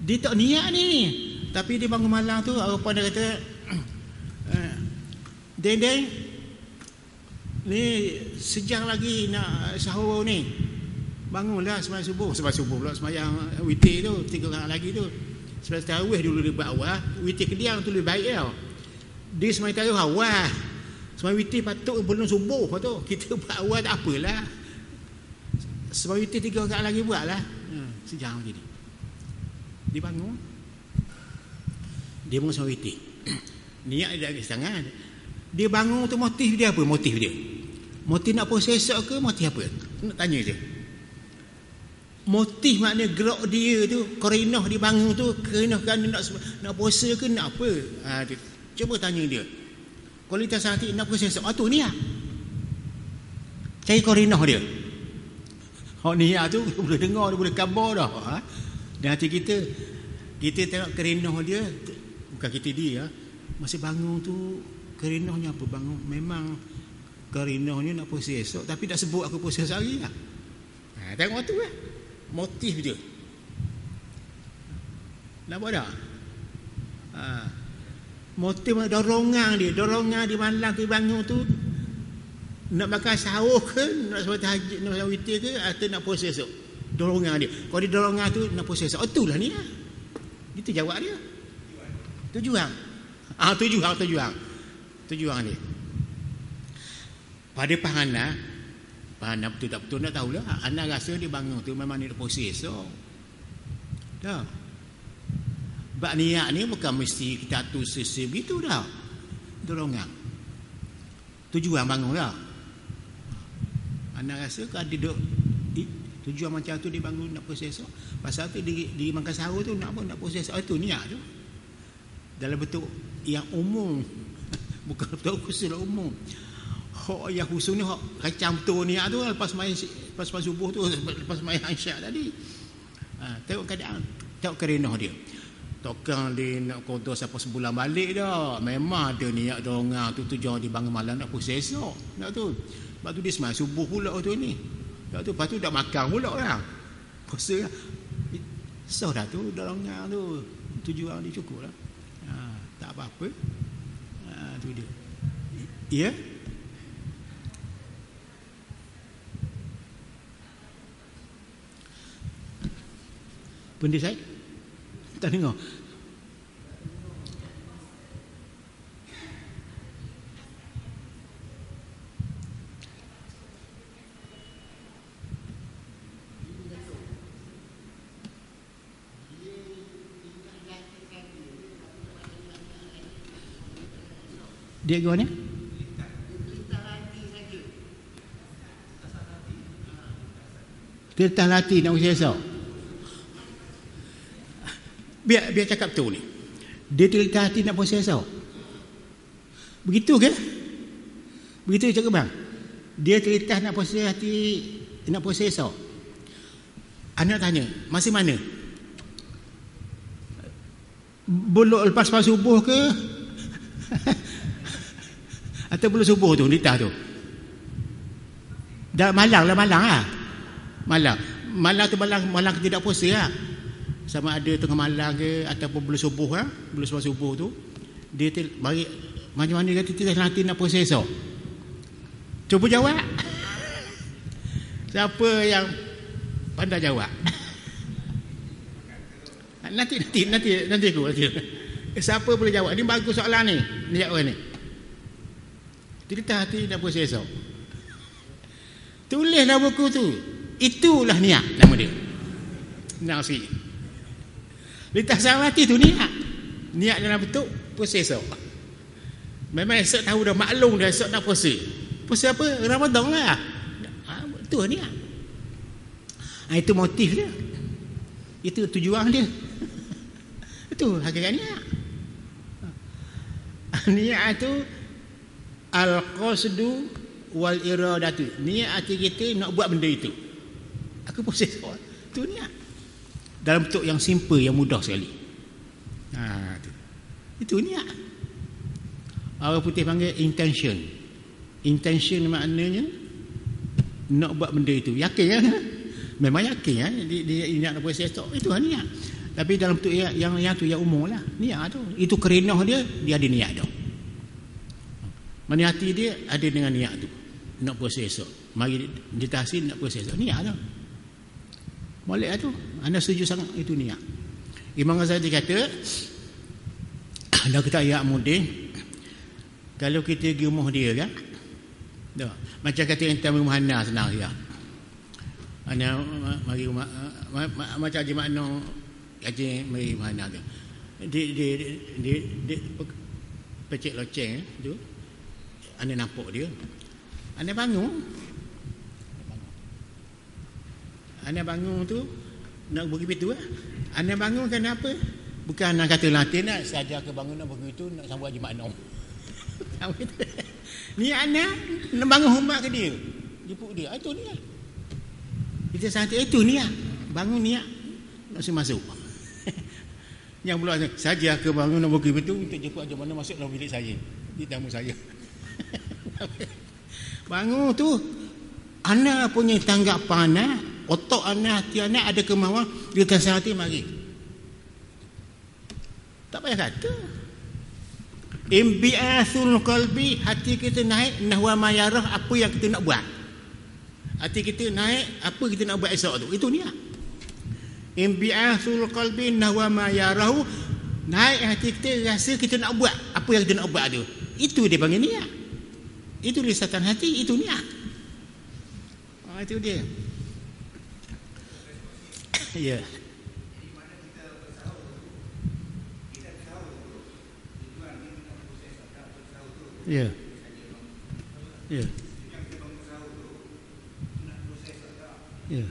Dia tak niat ni. Tapi dia bangun malam tu, apa dia kata, Deng, ni sejam lagi nak sahur ni. Bangunlah sembahyang subuh pula sembahyang witir tu, 3 orang lagi tu. Sembahyang tarawih dulu dia buat awal, witir kediang tu lebih baik tau. Dia sembahyang tarawih awal. Sembahyang witir patut belum subuh patut. Kita buat awal tak apalah. Sembahyang witir 3 orang lagi buatlah. Sejam lagi ni. Dia bangun sembahyang witir. Niat dia agak sangat. Dia bangun tu motif dia apa? Motif nak proses esok ke motif apa? Nak tanya je. Motif maknanya gerak dia tu, korinah dia bangun tu, kerana nak puasa ke nak apa? Cuba tanya dia. Kualitas hati nak proses esok. Tu niat. Cari korinah dia. Niat tu boleh dengar, dia boleh khabar dah. Dan hati kita tengok korinah dia, bukan kita dia. Masa bangun tu korinahnya apa? Bangun memang korinahnya nak proses esok, tapi tak sebut aku proses hari lah. Tengok tu lah. Motif dia. Nampak tak? Motif dorongan dia malam tu bangun tu nak makan sahur ke, nak sembahyang tahajud, nak sembahyang witir ke, atau nak puasa esok. Dorongan dia. Kalau dia dorongan tu nak puasa esok. Itulah ni lah. Itu jawab dia. Tujuan. Tujuan dia. Pada Pahana betul tak betul nak tahulah. Anak rasa dia bangun tu memang dia nak puasa esok. Dah. Bak niat ni bukan mesti kita atur sesuai begitu dah. Dorongan. Tujuan bangun dah. Anak rasa kalau dia tujuan macam tu dia bangun nak puasa esok. Pasal tu dia makan sahur tu nak apa? Nak puasa esok. Itu niat tu. Dalam bentuk yang umum. Bukan betul khusus umum. Hak yang khusus ni hak kacang betul niat tu lepas main subuh tu, lepas main isyak tadi. Tengok keadaan, tengok kerenah dia. Tokang dia nak kotor sampai sebulan balik dah. Memang ada niat dorongan tu tujuan dia bangun malam nak puasa esok. Nak tu. Lepas tu dia sembahyang subuh pula tu ni. Lepas tu dah makan pula lah. Puasa lah. So dah tu dorongan tu. Tujuan dia cukup lah. Tak apa-apa. Tu dia. Ya? Benda saya tak dengar. Dia ke mana? Tertah latih nak usia esok. Biar cakap tu ni. Dia terletak hati nak puasa esok. Begitu ke? Begitu cakap bang. Dia terletak nak puasa hati, nak puasa esok. Anak tanya, masih mana? Belum lepas subuh ke? Atau belum subuh tu, litah tu? Dah malang lah. Malang tu malang tidak puasa lah. Sama ada tengah malam ke ataupun belum subuh lah, belum sebab subuh tu dia bagi macam mana kata nanti nak puasa esok. Cuba jawab. Siapa yang pandai jawab? Nanti aku. Siapa boleh jawab? Ini bagus soalan ni. Ni jawab ni. Cerita hati nak puasa esok. Tulislah buku tu. Itulah niat nama dia. Nasi. Litas hati tu niat. Niat dalam bentuk puasa esok. Memang esok tahu dah, maklum dah esok nak puasa. Puasa apa? Ramadan lah. Itu niat. Itu motif dia. Itu tujuan dia. Itu hakikat niat. Niat tu al-qasdu wal iradatu. Niat hati kita nak buat benda itu. Aku puasa esok. Itu niat. Dalam bentuk yang simple, yang mudah sekali. Itu niat. Orang putih panggil intention. Intention maknanya nak buat benda itu. Yakin kan? Memang yakin kan? Dia nak puasa esok. Itu niat. Tapi dalam bentuk yang tu yang umum lah. Niat tu. Itu kerenah dia ada niat tu. Mana hati dia ada dengan niat tu. Nak puasa esok. Mari ditahsin nak puasa esok. Niat tu. Molek tu. Anda setuju sangat itu niat. Imam Ghazali kata, kalau kita ayat mudin, kalau kita pergi rumah dia kan, dah, macam kata Intan Muhammad senang dia. Ana mari rumah macam Haji Makno, Haji mari Muhammad tu. Di pecik loceng tu. Ana nampak dia. Ana bangun. Ana bangun tu nak pergi begitu ah. Ana bangun kenapa? Bukan nak kata Latin nak saja ke bangun nak begitu nak sambung Haji Makno. Ni ana nak bangun hormat ke dia. Jemput dia. Itu niat. Kita santai itu niat. Bangun niat nak masuk. Yang belum saja ke bangun nak pergi betul untuk jemput Haji Makno masuk dalam bilik saya. Di tamu saya. Bangun tu ana punya tanggapan ana, otak ana, hati ana ada kemauan dia terhati mari. Tak payah kata. Imbi'athul qalbi, hati kita naik nahwa mayarah, apa yang kita nak buat. Hati kita naik apa kita nak buat esok tu. Itu niat. Imbi'athul qalbi nahwa mayarahu, naik hati kita rasa kita nak buat apa yang kita nak buat tu. Itu dia panggil niat. Itu lisatan hati, itu niat. Itu dia. Ya. Ya. Ya. Ya.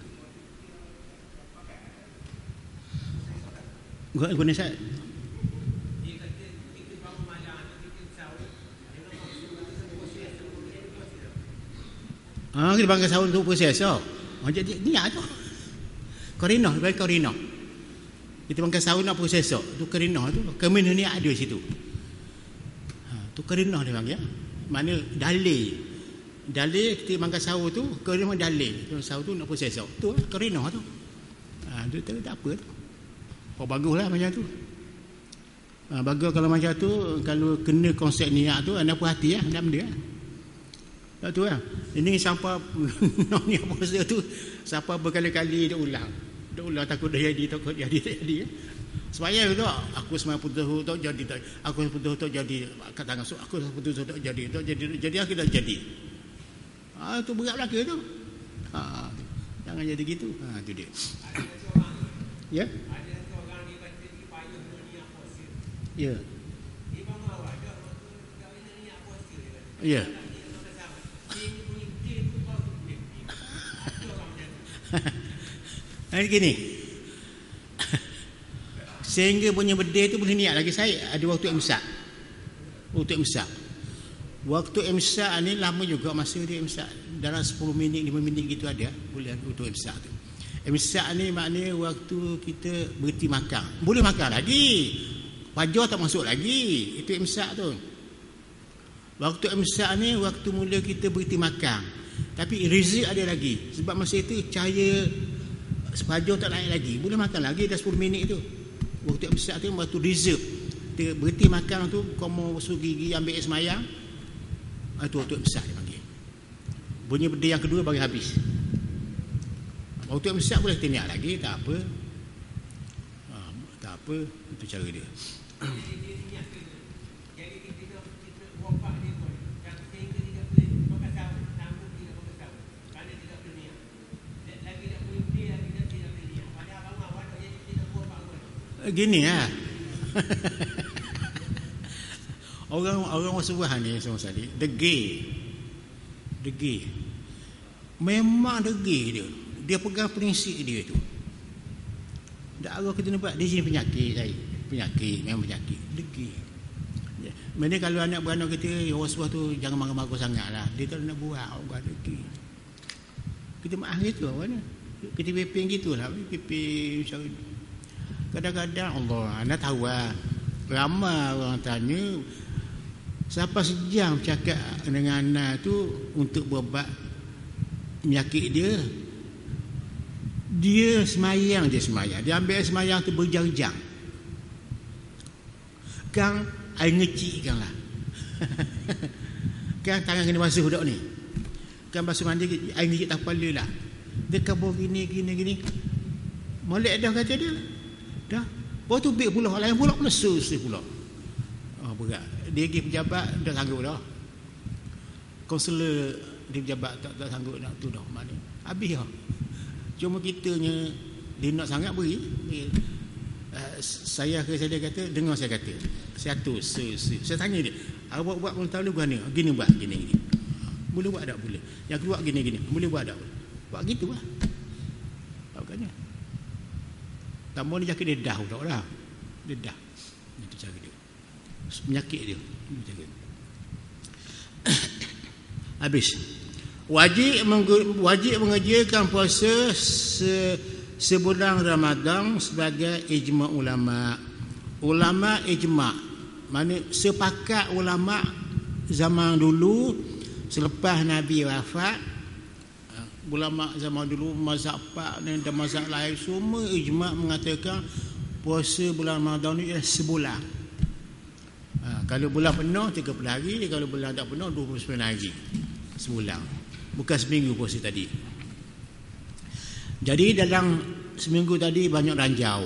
Guna saya. Kita bangga sahur untuk puasa esok. Jadi niat tu. Qarinah, baik qarinah. Kita bangga sahur nak puasa esok. Tu qarinah tu. Kemen ni ada situ. Tu qarinah dia panggil. Mana dalil. Dalil kita bangga sahur tu, qarinah dalil. Sahur tu nak puasa esok. Tu qarinah tu. Tu tak apa tu. Oh baguslah macam tu. Bagus kalau macam tu, kalau kena konsep niat tu, anda puas hati lah, anda benda lah. Tak tu lah. Ini sampai niat puasa tu sampai berkali-kali dia ulang. Dia ulang takut dah jadi, takut jadi. Supaya tu aku semua putus tu jadi tak. Aku putus tu jadi kat tangan so aku putus tu jadi akhirnya jadi. Tu berat belaka tu. Jangan jadi gitu. Tu dia. Ya. Ada seorang dia kata dia payah dunia puasa. Ya. Dia bangun awak dah waktu niat puasa dia. Ya. Gini. Sehingga punya berdeh tu boleh niat lagi. Saya ada waktu imsak. Waktu imsak ni lama juga masa dia imsak. Dalam 10 minit 5 minit gitu ada. Boleh waktu imsak tu. Imsak ni maknanya waktu kita berhenti makan. Boleh makan lagi. Fajar tak masuk lagi. Itu imsak tu. Waktu imsak ni waktu mula kita berhenti makan. Tapi rezeki ada lagi. Sebab masa itu cahaya fajar tak naik lagi. Boleh makan lagi dah 10 minit tu. Waktu imsak tu waktu rezeki. Kita berhenti makan tu, kau mau basuh gigi ambil air semayang. Itu waktu imsak dia panggil. bunyi benda yang kedua bagi habis. Waktu imsak boleh kita niat lagi, tak apa. Tak apa, itu cara dia. Gini lah. Orang Subuhan ni sama sekali degil. Memang degil dia pegang prinsip dia tu. Tak ada kita nampak dia sini penyakit saya. Memang penyakit degil. Mana kalau anak beranak kita orang Subuh tu jangan marah-marah sangatlah. Dia tak nak buat orang degil. Kita maaf gitu mana. Kita pepeng gitulah, pepeng macam kadang-kadang Allah anda tahu lah, ramai orang tanya siapa sejam cakap dengan anak tu untuk berubat penyakit dia semayang dia ambil semayang tu berjam-jam kan air ngecik kan lah kan tangan kena basuh budak ni kan basuh mandi air ngecik tak kepala lah dia kabur gini molek dah kata dia dah, bawa tu beg pula, lain pula susah pula. Berat. Dia pergi pejabat dah sanggup dah. Kaunselor di pejabat tak sanggup nak tu dah. Mana? Habis dah. Cuma kitanya dia nak sangat beri. Saya kata, dengar saya kata. Saya tanya dia, awak buat pun tahu guna. Gini buat, gini. Boleh buat tak? Boleh. Yang kedua gini. Boleh buat tak? Buat gitu lah. Makanya. Tak mau dia jaga dedah pula lah. Dedah. Itu cara dia. Penyakit dia. Habis. Wajib mengerjakan puasa sebulan Ramadan sebagai ijma' ulama. Ulama ijma'. Mana sepakat ulama zaman dulu selepas Nabi wafat. Ulama zaman dulu mazhab Pak dan mazhab lain semua ijma' mengatakan puasa bulan Ramadan ni sebulan. Kalau bulan penuh 30 hari, kalau bulan tak penuh 29 hari. Sebulan. Bukan seminggu puasa tadi. Jadi dalam seminggu tadi banyak ranjau.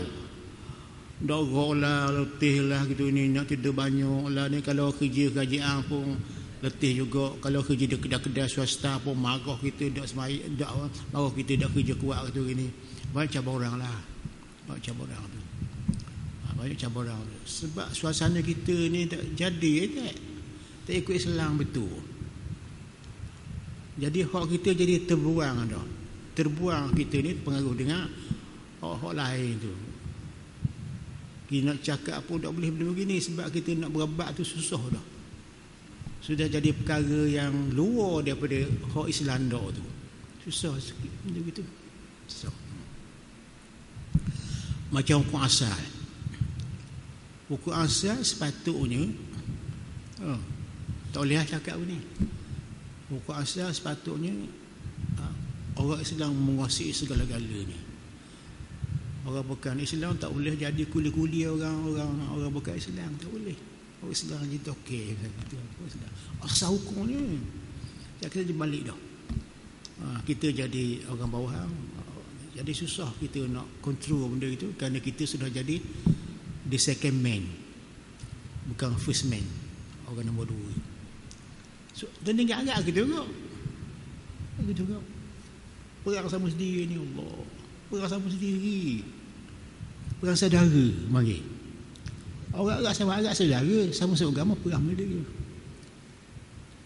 Dorok lah, letih lah gitu ni, nak tidur banyak lah ni. Kalau kerja kerajaan pun letih juga. Kalau kerja di kedai-kedai swasta pun marah kita marah kita dak kerja kuat gitu gini. Banyak cabaran lah. Banyak cabaran tu. Sebab suasana kita ni tak jadi tak ikut Islam betul. Jadi hak kita jadi terbuang dah. Terbuang kita ni pengaruh dengan hak lain tu. Kita nak cakap pun tak boleh begini sebab kita nak berebat tu susah dah. Sudah jadi perkara yang luar daripada hak Islam dah tu. Susah sikit macam gitu. Susah. Macam hukum asal. Hukum asal sepatutnya tak boleh cakap begini. Hukum asal sepatutnya orang Islam menguasai segala-galanya. Orang bukan Islam tak boleh jadi kuli-kuli orang bukan Islam, tak boleh. Orang Islam jadi okey gitu. Asal hukumnya. Kita jadi balik dah. Kita jadi orang bawahan. Jadi susah kita nak kontrol benda itu kerana kita sudah jadi the second man, bukan first man, orang nombor 2. So, dan dia agak kita juga. Perang sama sendiri ni Allah. Perang sama sendiri. Perang saudara mari. Orang agak sama agak saudara, sama seagama perang dengan dia.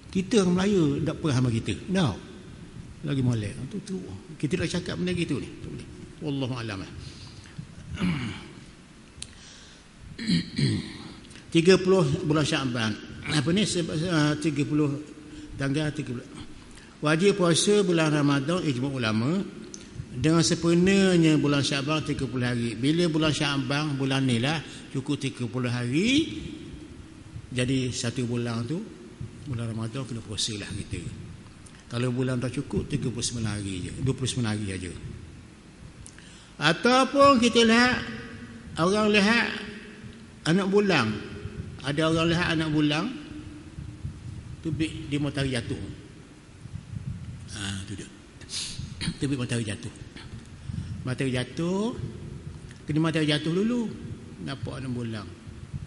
Kita orang Melayu tak perang sama kita. No. Lagi molek. Tu. Kita dah cakap benda gitu ni. Tak boleh. Wallahu a'lam. 30 bulan Syaban. Apa ni 30 tanggal 30. Wajib puasa bulan Ramadan ijma' ulama dengan sepenuhnya bulan Syaban 30 hari. Bila bulan Syaban bulan ni lah cukup 30 hari. Jadi satu bulan tu bulan Ramadan kena puasa lah kita. Kalau bulan dah cukup 39 hari je, 29 hari aja. Ataupun kita lihat orang lihat anak bulan. Ada orang lihat anak bulan tu di matahari jatuh. Tu dia. Terbit matahari jatuh. Matahari jatuh, kena matahari jatuh dulu, nampak 6 bulan.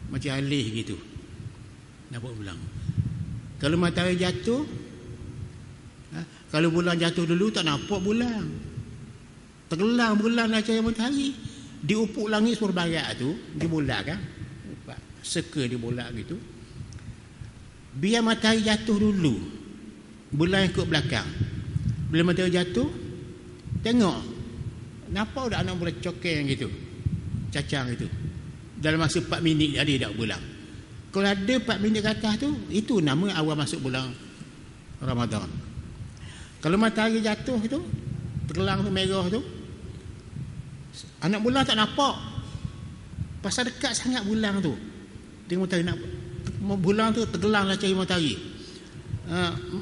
Macam alih gitu, nampak bulan. Kalau matahari jatuh, kalau bulan jatuh dulu tak nampak bulan, tergelam bulan lah cahaya matahari. Di ufuk langit sebelah tu, di bola kan, seka di bola gitu. Biar matahari jatuh dulu, bulan ikut belakang. Bila matahari jatuh, tengok, nampak dah 6 bulan cokeng gitu, cacang gitu. Dalam masa 4 minit ada dah bulan. Kalau ada 4 minit ke atas tu, itu nama awal masuk bulan Ramadan. Kalau matahari jatuh tu, tergelang tu merah tu, anak bulan tak nampak. Pasal dekat sangat bulan tu. Tengok matahari nak, bulan tu tergelang lah cahaya matahari.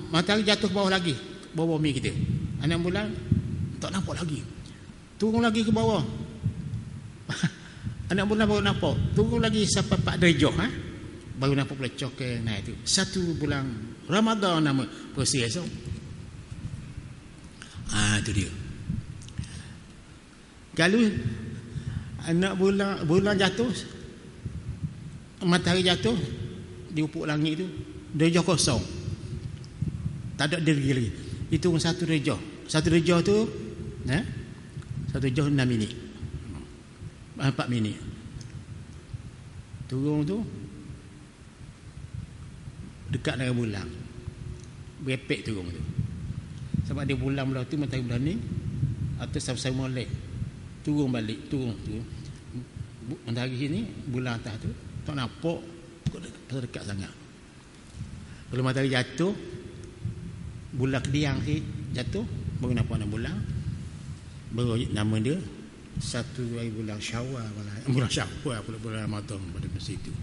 Matahari jatuh ke bawah lagi, bawah bumi kita. Anak bulan tak nampak lagi. Turun lagi ke bawah. Anak bulan baru nampak. Turun lagi sampai 4 darjah, baru nampak pula cokeng naik tu. 1 bulan Ramadan nama proses tu. Tu dia. Kalau anak bulan jatuh, matahari jatuh di ufuk langit tu, darjah kosong, tak ada diri lagi. Itu 1 darjah. 1 darjah tu 1 darjah 6 minit, 4 minit. Turun tu dekat dengan bulan, berepek turun tu. Sebab dia bulan tu matahari bulan ni atau sama-sama molek, turun balik, turun matahari sini, bulan atas tu tak nampak, dekat sangat. Kalau matahari jatuh, bulan kediang jatuh, baru nampak 6 bulan, baru nama dia 1 hari bulan Syawal. Bulan Syawal pula, bulan Ramadan pada masa itu.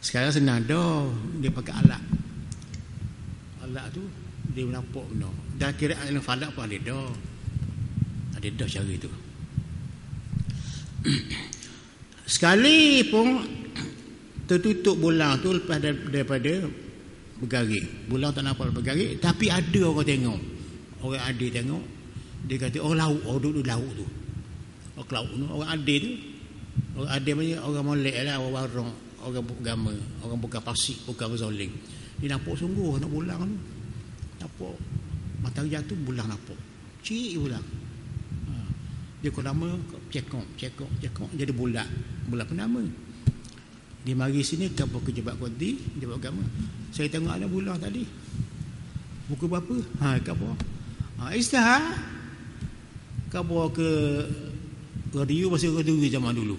Sekarang senang dah, dia pakai alat tu, dia nampak benar. Dah kira ilmu falak pun ada dah cara itu. Sekali pun tertutup bulan tu lepas daripada bergaris, bulan tak nampak bergaris, tapi ada orang tengok, orang ada tengok, dia kata laut, duduk laut tu, laut tu, orang ada tu, orang ada macam orang molek lah, orang warung, orang beragama, orang bukan fasik, bukan berzolim. Dia nampak sungguh nak bulan tu, nampak matahari jatuh, bulan nampak cik bulan. Dia kau nama cekok jadi bulan penama. Dia mari sini kapal kejebat kodi, dia buat agama. Saya tengok ada bulan tadi, buku berapa? Kapal istihar kapal ke radio, masa radio zaman dulu.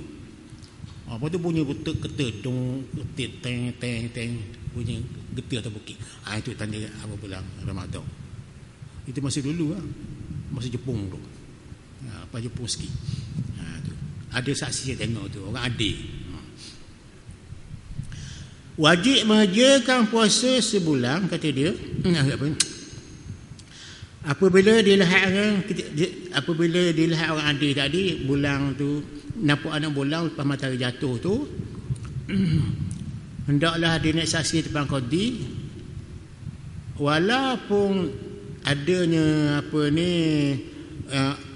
Apa tu bunyi betul ketet dong, ketet teng bunyi getir atas bukit. Itu tanda apa bulan Ramadan. Itu masa dulu masa Jepun tu. Apa Jepun sikit. Tu. Ada saksi yang tengok tu, orang adik. Wajib mengerjakan puasa sebulan, kata dia. Apabila dilihat orang adik tadi, bulan tu nampak anak bulan lepas matahari jatuh tu, hendaklah dia naik saksi depan qadi, walaupun adanya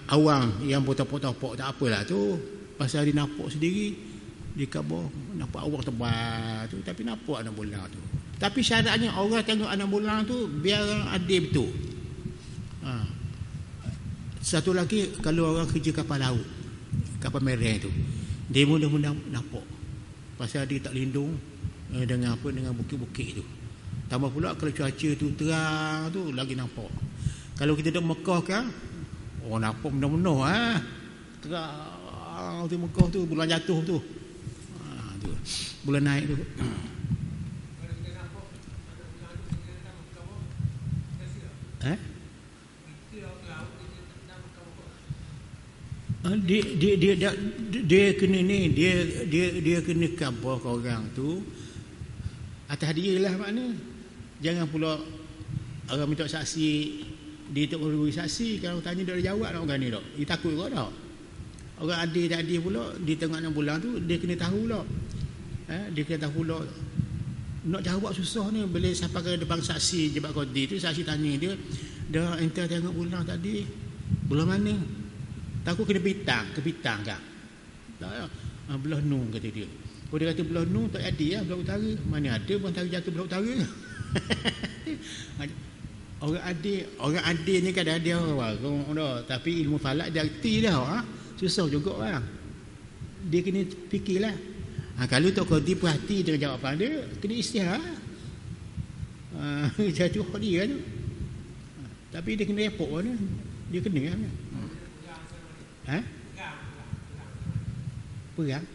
awang yang potong-potong tak apalah tu, pasal dia nampak sendiri di kabur, nampak awang tebal tu, tapi nampak anak bulan tu. Tapi syaratnya orang tengok anak bulan tu biar orang adil betul. Satu lagi, kalau orang kerja kapal laut, kapal merah tu, dia mudah-mudah nampak, pasal dia tak lindung dengan bukit-bukit tu. Tambah pula kalau cuaca tu terang tu, lagi nampak. Kalau kita duduk Mekah kan, nampak benar-benar terang tu Mekah tu, bulan jatuh tu, tu bulan naik tu. Dia kena ni, dia kena khabar ke orang tu atas dia lah, makna jangan pula orang minta saksi dia tak perlu saksi, kalau tanya dia jawab nak orang ni tak, dia takut kau tak. Orang adil tak adil pula, dia tengok 6 bulan tu, dia kena tahu pula, dia kena tahu pula nak jawab susah ni. Bila sampai ke depan saksi Jebat Qadi tu, saksi tanya dia, dah ente tengok bulan tadi, bulan mana? Takut kena ke bintang kan? Tak, belah Nun kata dia. Kalau dia kata belah Nun tak ada lah, belah utara. Mana ada matahari jatuh belah utara? Orang adil ni kadang ada orang dah, tapi ilmu falak dia erti dah. Susah juga lah. Dia kena fikirlah. Kalau Tok Qadi perhati dengan jawapan dia, kena istihar. Jatuh dia tu. Tapi dia kena repot mana? Dia kena kan? Perang?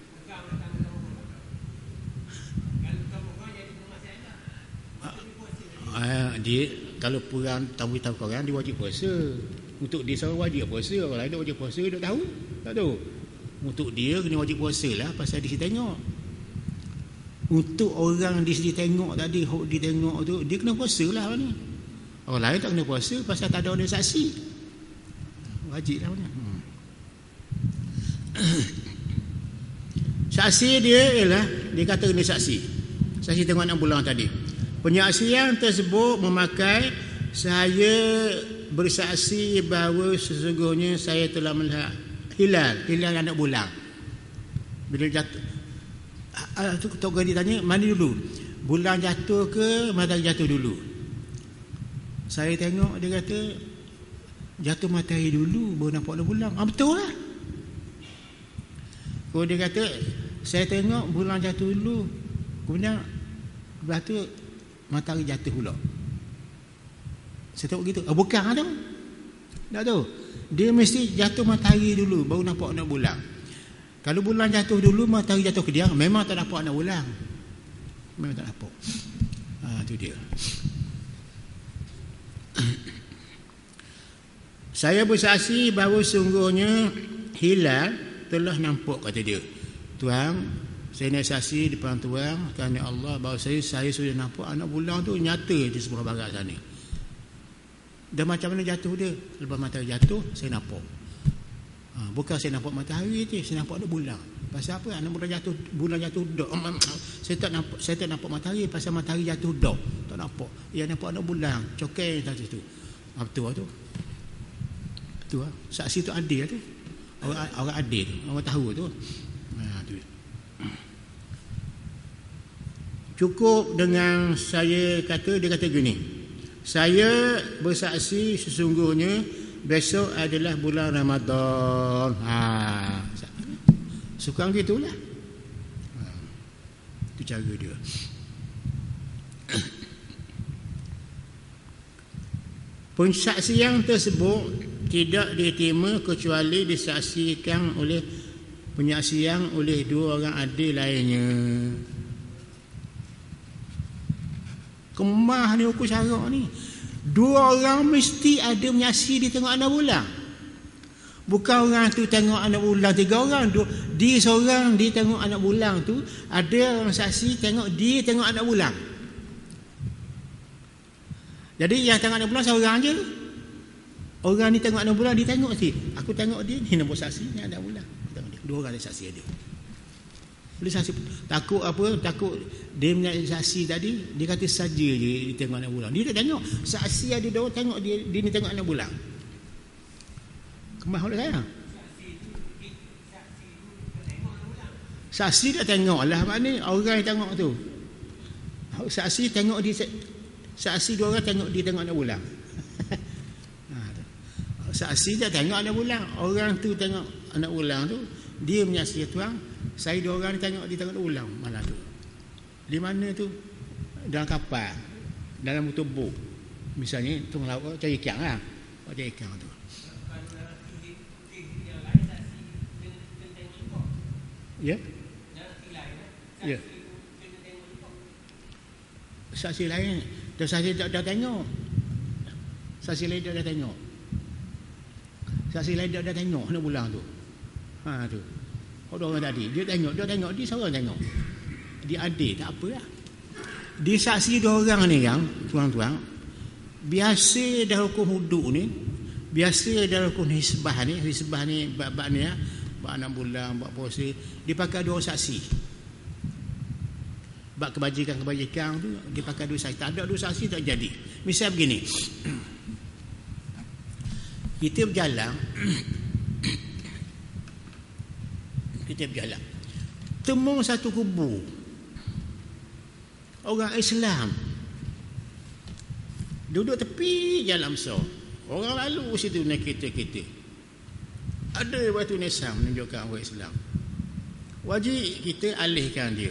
Dia kalau perang tahu korang dia wajib puasa. Untuk dia seorang wajib puasa. Orang lain dia wajib puasa, dia tahu? Tak tahu. Untuk dia kena wajib puasa lah, pasal dia tengok. Untuk orang di sini tengok tadi, dia tengok tu, dia kena puasa lah ni. Orang lain tak kena puasa pasal tak ada orang saksi. Wajib lah ni. Saksi dia ialah, dia kata kena saksi. Saksi tengok 6 bulan tadi. Penyaksian tersebut memakai saya bersaksi bahawa sesungguhnya saya telah melihat hilal anak bulan. Bila jatuh, tu Tok Qadi tanya, mana dulu? Bulan jatuh ke matahari jatuh dulu? Saya tengok, dia kata jatuh matahari dulu baru nampak bulan. Betul lah. Kalau dia kata saya tengok bulan jatuh dulu, kemudian lepas tu matahari jatuh pula. Saya tengok gitu. Bukan tu. Tak tahu. Dia mesti jatuh matahari dulu baru nampak anak bulan. Kalau bulan jatuh dulu, matahari jatuh ke dia, memang tak nampak anak bulan. Memang tak nampak. Tu dia. Saya bersaksi bahawa sungguhnya hilal telah nampak, kata dia. Tuan, saya nak saksi depan Tuan kerana Allah bahawa saya sudah nampak anak bulan tu nyata di sebelah barat sana. Dan macam mana jatuh dia? Lepas matahari jatuh, saya nampak. Bukan saya nampak matahari je, saya nampak ada bulan. Pasal apa? Anak bulan jatuh dok. Saya tak nampak matahari pasal matahari jatuh dok. Tak nampak. Yang nampak ada bulan, cokel tadi tu. Betul tu. Tu saksi tu adil tu. Orang adil tu, orang tahu tu. Tu. Cukup dengan saya kata, dia kata gini. Saya bersaksi sesungguhnya besok adalah bulan Ramadan. Suka gitulah. Itu cara dia. Pensaksian tersebut tidak diterima kecuali disaksikan oleh penyaksian oleh 2 orang adil lainnya. Kemah ni hukum syarak ni. 2 orang mesti ada menyaksi dia tengok anak bulan. Bukan orang tu tengok anak bulan 3 orang. Dia seorang dia tengok anak bulan tu, ada orang saksi tengok dia tengok anak bulan. Jadi yang tengok anak bulan seorang je. Orang ni tengok anak bulan, dia tengok si. Aku tengok dia ni nombor saksi ni anak bulan. Tengok dia. 2 orang ada saksi ada. Boleh saksi takut apa? Takut dia saksi tadi, dia kata saja je dia tengok anak bulan. Dia tak tengok. Saksi ada 2 orang tengok dia ni tengok anak bulan. Kemah oleh saya. Saksi tak tengok lah mana orang yang tengok tu. Saksi tengok dia, saksi 2 orang tengok dia tengok anak bulan. Saksi tak tengok anak bulan. Orang tu tengok anak bulan tu, dia menyaksikan tuan. Saya 2 orang tengok dia tengok ulang malam tu. Di mana tu? Dalam kapal, dalam motorbot. Misalnya tong laut cari ikan lah. Cari ikan tu. Ya. Ya. Saksi lain dah saksi dah tengok. Saksi lain dah tengok. Saksi lain dah tengok anak bulan tu. Tu. Orang tadi dia tengok dia seorang tengok. Dia adil tak apalah. Dia saksi 2 orang ni yang tuan-tuan, biasa dah hukum hudud ni, biasa dah hukum hisbah ni bab ni bab 6 bulan, bab puasa, dia pakai 2 orang saksi. bab kebajikan tu dia pakai dua saksi. Tak ada dua saksi tak jadi. Misal begini. Kita berjalan temu satu kubu orang Islam duduk tepi jalan besar. Orang lalu situ naik kereta. Ada batu nisan menunjukkan orang Islam. Wajib kita alihkan dia.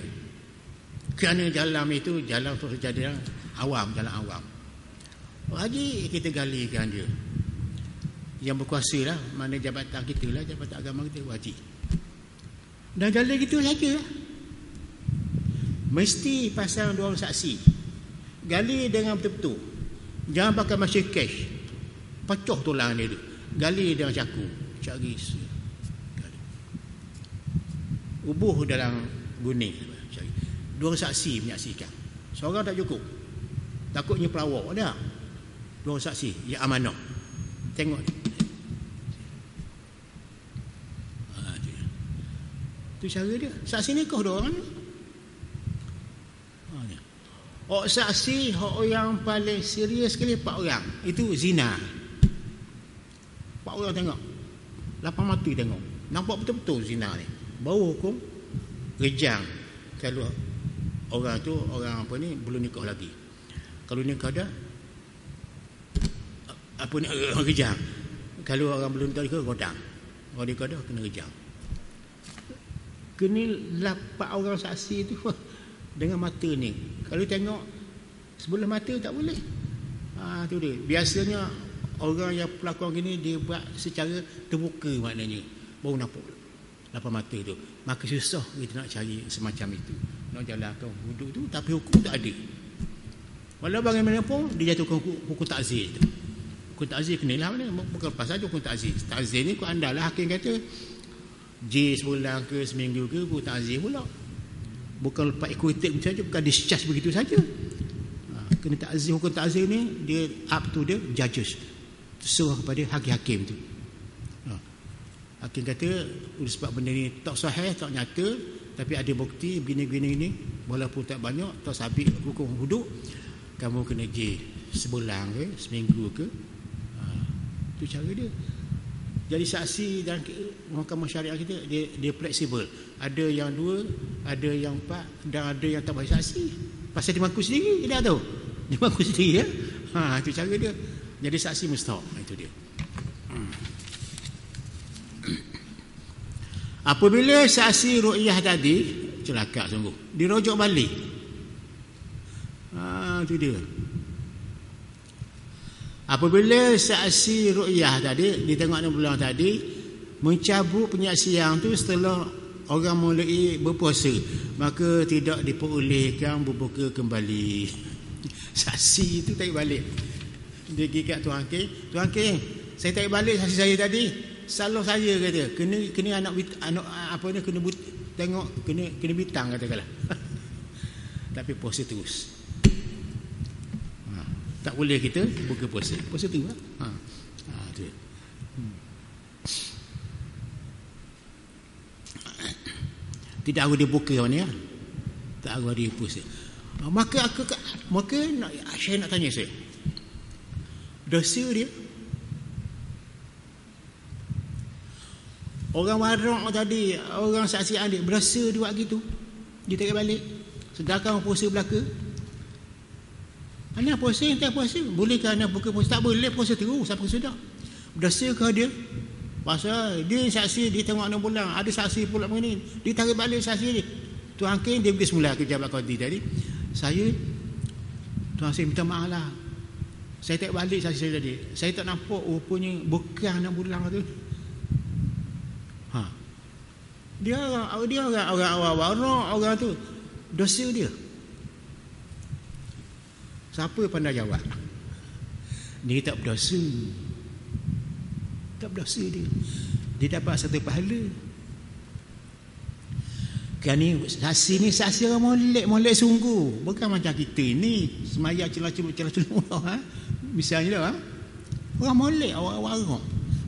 Kerana jalan itu jalan tu jalan awam. Wajib kita galikan dia. Yang berkuasa lah, mana jabatan kita lah, jabatan agama kita, wajib. Dan gali gitu saja. Mesti pasang dua orang saksi. Gali dengan betul-betul. Jangan pakai mesin cash. Pecah tulang dia tu. Gali dengan caku. Cari. Ubuh dalam guning. Dua orang saksi menyaksikan. Seorang tak cukup. Takutnya pelawak dah. Dua orang saksi. Ya amanah. Tengok. Itu cara dia. Saksi ni kau dua orang ni. Saksi yang paling serius sekali 4 orang. Itu zina. 4 orang tengok. 8 mata tengok. Nampak betul-betul zina ni. Baru hukum rejang. Kalau orang tu orang apa ni belum nikah lagi. Kalau nikah dah apa ni orang rejang. Kalau orang belum nikah godang. Orang nikah dah kena rejang. Kena 8 orang saksi tu dengan mata ni. Kalau tengok sebelah mata tak boleh. Tu dia. Biasanya orang yang pelakon gini dia buat secara terbuka maknanya. Baru nampak 8 mata tu. Maka susah kita nak cari semacam itu. Nak jalankan hudud tu tapi hukum tak ada. Walau bagaimanapun dia jatuhkan hukum takzir tu. Hukum takzir kenalah mana? Bukan lepas saja hukum takzir. Takzir ni kau andalah hakim kata J sebulan ke seminggu ke hukum takzir pula. Bukan lepas ikutik macam saja, bukan discharge begitu saja. Kena takzir, hukum takzir ni dia up to the judges. Terserah kepada hakim-hakim tu. Hakim kata sebab benda ni tak sahih, tak nyata, tapi ada bukti begini-begini ni, walaupun tak banyak, tak sabit hukum hudud, kamu kena J sebulan ke seminggu ke. Itu cara dia. Jadi saksi dan mahkamah syariah kita dia fleksibel. Ada yang 2, ada yang 4 dan ada yang tak bagi saksi. Pasal dia mengaku sendiri, dia tahu. Dia mengaku sendiri ya. Itu cara dia. Jadi saksi mustahak. Itu dia. Apabila saksi ru'yah tadi celaka sungguh, dirujuk balik. Itu dia. Apabila saksi ru'yah tadi ditengok 6 bulan tadi mencabut penyaksian tu setelah orang mulai berpuasa, maka tidak diperolehkan berbuka kembali. Saksi itu tarik balik. Dia pergi kat Tuan Hakim, saya tarik balik saksi saya tadi. Salah saya kata. Kena anak apa ni kena tengok kena bitang katakanlah. Tapi puasa terus. Tak boleh kita buka puasa. Puasa tu lah. Tu. Tidak harus dia buka mana ya. Tak harus dia puasa. Maka saya nak tanya saya. Dosa dia. Orang warok tadi, orang saksi adik berasa dia buat gitu. Dia tarik balik. Sedangkan puasa belaka. Anak puasa, tak puasa. Bolehkah anak buka puasa? Tak boleh, puasa terus sampai sudah. Berdasarkah dia? Pasal dia saksi, dia tengok 6 bulan. Ada saksi pula begini. Dia tarik balik saksi dia. Tuan Hakim, dia pergi semula ke jabat qadi tadi. Tuan Hakim minta maaf lah. Saya tarik balik saksi saya tadi. Saya tak nampak rupanya bukan 6 bulan tu. Dia orang tu. Dosa dia. Siapa pandai jawab? Dia tak berdosa. Tak berdosa dia. Dia dapat satu pahala. Kan ni saksi ni saksi orang molek sungguh. Bukan macam kita ni semaya celah-celah. Misalnya dah. Orang molek, orang.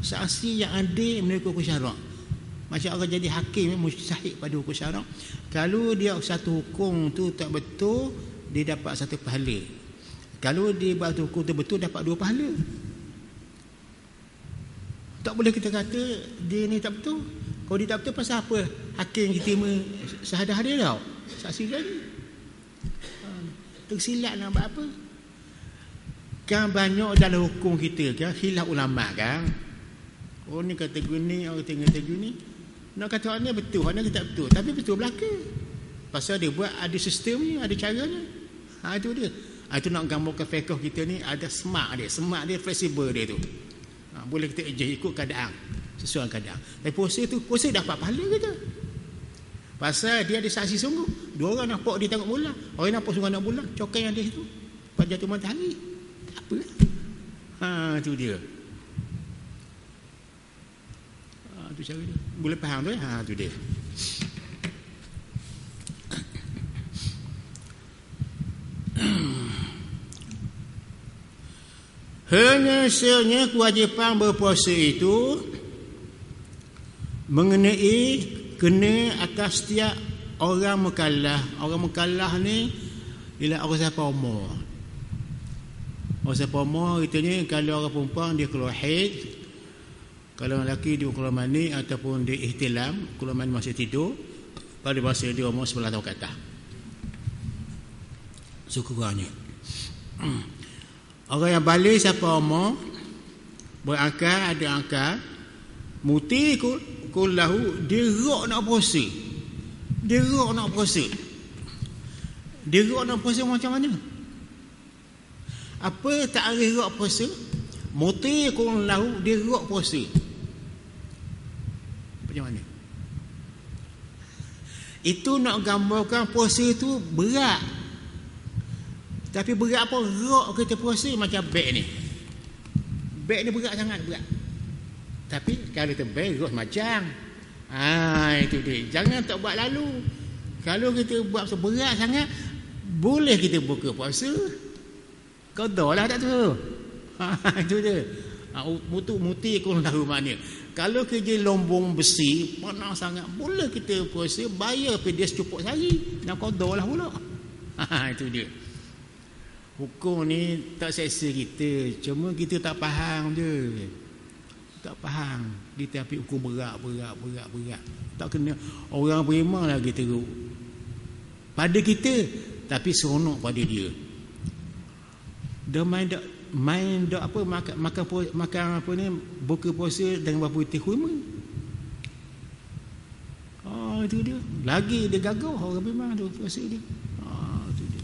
Saksi yang adil menurut hukum syarak. Macam orang jadi hakim mujtahid pada hukum syarak, kalau dia satu hukum tu tak betul, dia dapat satu pahala. Kalau dia buat hukum tu betul, dapat 2 pahala. Tak boleh kita kata dia ni tak betul. Kalau dia tak betul, pasal apa hakim kita terima syahadah dia tau, saksi dia ni. Tersilap nak buat apa? Kan banyak dalam hukum kita kan khilaf ulama kan. Oh ni kata gini, orang kata gini. Nak kata orang ni betul, orang ni tak betul. Tapi betul belaka. Pasal dia buat ada sistem ni, ada caranya. Itu dia. Itu nak gambarkan fiqh kita ni ada smart dia fleksibel dia tu. Boleh kita adjust ikut keadaan, sesuai keadaan. Tapi puasa dapat pahala kita. Pasal dia ada saksi sungguh. 2 orang nampak dia tengok bola, orang nampak sungguh nak bola, cokai yang dia situ. Pada jatuh matahari. Tak apa. Tu dia. Tu cara dia. Boleh faham tu ya? Tu dia. Hanya kewajipan berpuasa itu mengenai kena atas setiap orang mukallaf. Orang mukallaf ni ialah orang siapa umur. Orang siapa umur kita ni, kalau orang perempuan dia keluar haid, kalau orang lelaki dia keluar mani ataupun dia ihtilam, keluar mani masih tidur, pada masa dia umur 11 tahun ke atas. Sekurangnya. Orang yang balik siapa umur, berakal, ada akal, muti kullahu, dia rok nak puasa. Dia rok nak puasa macam mana? Apa takrif rok puasa? Muti kullahu, dia rok puasa. Macam mana? Itu nak gambarkan puasa itu berat. Tapi berat apa? Rok kita puasa macam beg ni. Beg ni berat sangat, berat. Tapi kalau kita beg rok macam itu dia. Jangan tak buat lalu. Kalau kita buat berat sangat, boleh kita buka puasa. Qada lah tak tu. Itu dia. Muti kau tahu maknanya. Kalau kerja lombong besi panas sangat, boleh kita puasa, bayar dia secukup sehari. Nak qada lah pula. Itu dia. Hukum ni tak seksa kita, cuma kita tak faham je. Tak faham. Kita ambil hukum berat. Tak kena orang beriman lagi teruk pada kita, tapi seronok pada dia. Dia main apa makan apa ni, buka puasa dengan berapa putih kurma. Itu dia. Lagi dia gagah orang beriman tu puasa dia. Itu dia.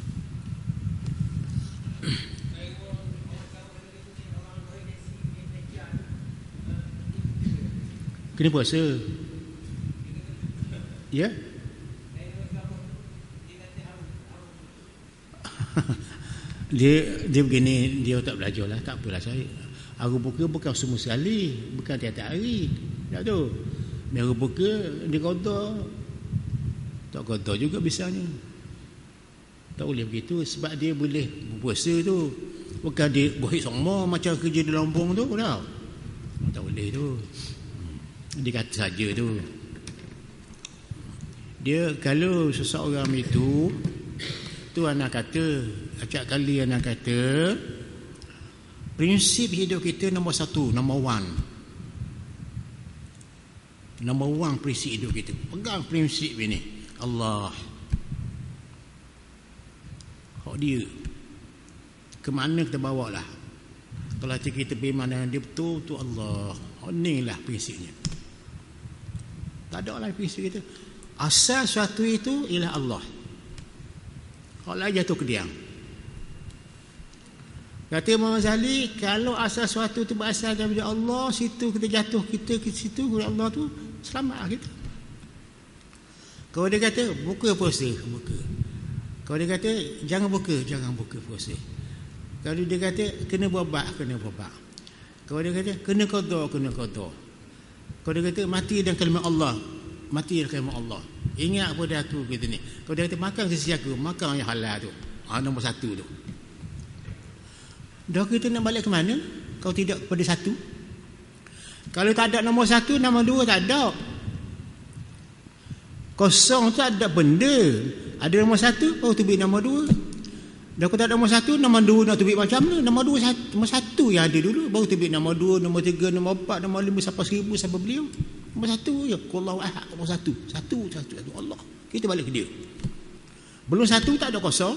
Kena puasa. Ya? Dia begini, dia tak belajar lah, tak apalah saya. Aku buka bukan semua sekali, bukan tiap-tiap hari. Tak tu. Dia buka, dia qada. Tak qada juga bisanya. Tak boleh begitu sebab dia boleh berpuasa tu. Bukan dia buat sama macam kerja di lombong tu tau. Tak boleh tu. Dia kata saja tu. Dia kalau seseorang itu tu anak kata, acak kali anak kata, prinsip hidup kita nombor 1, nombor 1. Nombor 1 prinsip hidup kita. Pegang prinsip ini. Allah. Hak dia. Ke mana kita bawa lah. Kalau kita beriman dengan dia betul, tu Allah. Inilah prinsipnya. Tak ada lah prinsip kita. Asal sesuatu itu ialah Allah. Kalau jatuh ke dia. Kata Imam Ghazali, kalau asal sesuatu itu berasal daripada Allah, situ kita jatuh, kita ke situ kepada Allah tu, selamatlah kita. Kalau dia kata buka puasa, buka. Kalau dia kata jangan buka puasa. Kalau dia kata kena berbak. Kalau dia kata kena qada. Kalau dia kata mati dan kalimat Allah, mati dan kalimat Allah. Ingat pada aku kita ni. Kalau dia kata makan sesiaku, makan yang halal tu. Nombor 1 tu. Dah kita nak balik ke mana? Kalau tidak kepada 1. Kalau tak ada nombor 1, nombor 2 tak ada. Kosong tu ada benda. Ada nombor 1, baru terbit nombor 2. Dah aku tak ada nombor 1, nombor 2 nak terbit macam mana? Nombor 1 yang ada dulu, baru terbit nombor 2, nombor 3, nombor 4, nombor 5 sampai 1000 sampai beliau. Nombor 1 je. Allahu ahad, nombor 1. Satu Allah. Kita balik ke dia. Belum 1 tak ada kosong.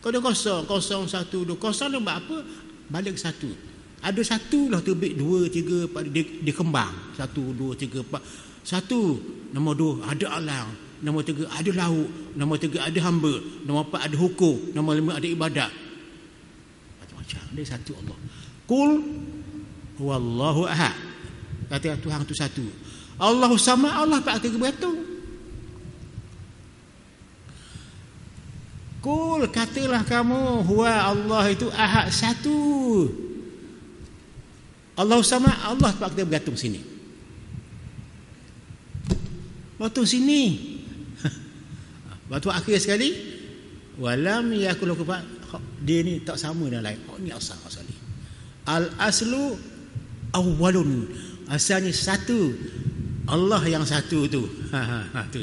Kalau ada kosong 1, 2, kosong dia buat apa? Balik 1. Ada 1 lah terbit 2, 3, 4, dia kembang. 1, 2, 3, 4. 1, nombor 2 ada alam. Nombor 3 ada lauk. Nombor 3 ada hamba. Nombor 4 ada hukum. Nombor 5 ada ibadat. Macam-macam. Dia 1 Allah. Qul huwallahu ahad. Kata Tuhan tu 1. Allahu samad, Allah tak kata bergantung. Qul, katalah kamu, huwa Allah itu ahad 1. Allahu samad, Allah tak kata bergantung sini. Waktu sini. Waktu akhir sekali, walam yakul kufa, dia ni tak sama dengan lain. Ni asal ni. Al aslu awwalun, asalnya 1. Allah yang 1 tu. Tu.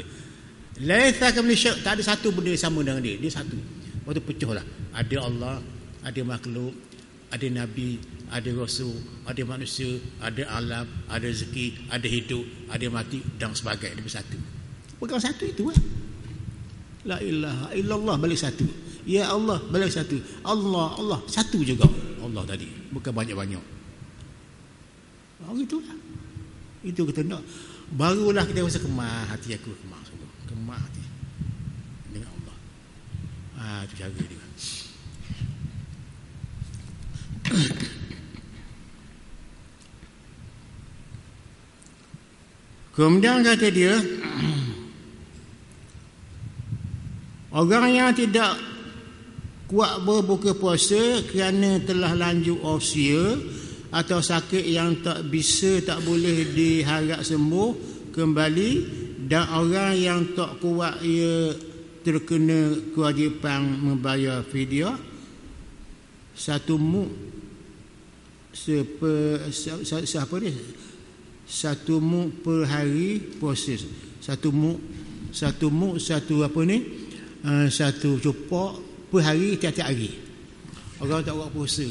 Laisa kamli syai', tak ada satu benda sama dengan dia. Dia 1. Waktu pecahlah. Ada Allah, ada makhluk, ada nabi, ada rasul, ada manusia, ada alam, ada rezeki, ada hidup, ada mati dan sebagainya. Dia 1. Pegang 1 itu lah. La ilaha illallah balik 1. Ya Allah balik 1. Allah 1 juga. Allah tadi, bukan banyak-banyak. Itulah. Itu kita nak. Barulah kita rasa kemah hati aku, kemah hati dengan Allah. Itu cara dia. Kemudian kata dia, orang yang tidak kuat berbuka puasa kerana telah lanjut usia atau sakit yang tak boleh diharap sembuh kembali, dan orang yang tak kuat ia terkena kewajipan membayar fidyah 1 muk siapa ni? 1 muk per hari puasa. 1 muk 1 apa ni? 1 cupok per hari, tiap-tiap hari. Orang tak buat puasa,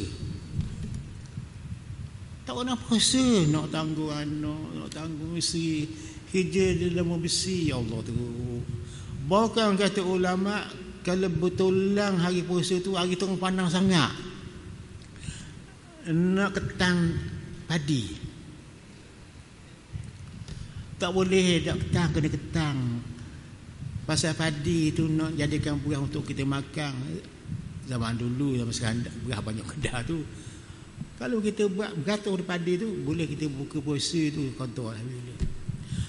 tak nak puasa, nak tangguh anak, nak tangguh isteri, kerja dalam besi. Ya Allah tu. Bahkan kata ulama, kalau betulan hari puasa tu hari tengah pandang sangat, nak ketang padi, tak boleh tak ketang, kena ketang. Pasal padi tu nak jadikan beras untuk kita makan. Zaman dulu, zaman sekarang beras banyak kedah tu. Kalau kita buat beratur padi tu, boleh kita buka puasa tu kontrol.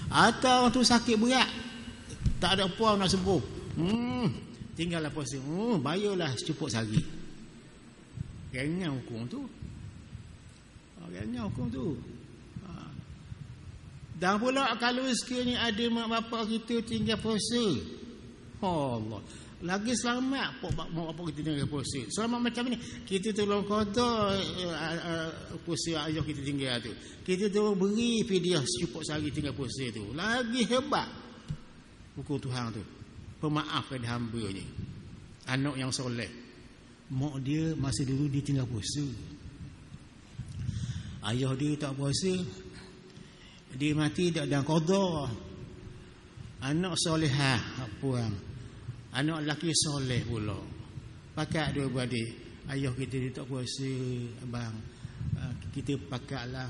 Atau tu sakit berat, tak ada puang nak sembuh, tinggallah puasa, bayarlah secupuk sehari. Ringan hukum tu. Dan pula kalau sekiranya ada mak bapak kita tinggal puasa, Allah, lagi selamat mak bapak kita tinggal puasa. Selamat macam ni, kita tolong qada puasa ayah kita tinggal tu, kita tolong beri fidyah secupuk sehari tinggal puasa tu. Lagi hebat hukum Tuhan tu, pemaaf kepada hamba-Nya. Anak yang soleh, mak dia masa dulu dia tinggal puasa, ayah dia tak puasa, dia mati tak dalam qada. Anak solehah puang, anak lelaki soleh pula, pakat dua beradik. Ayah kita dia tak puasa, abang, kita pakatlah,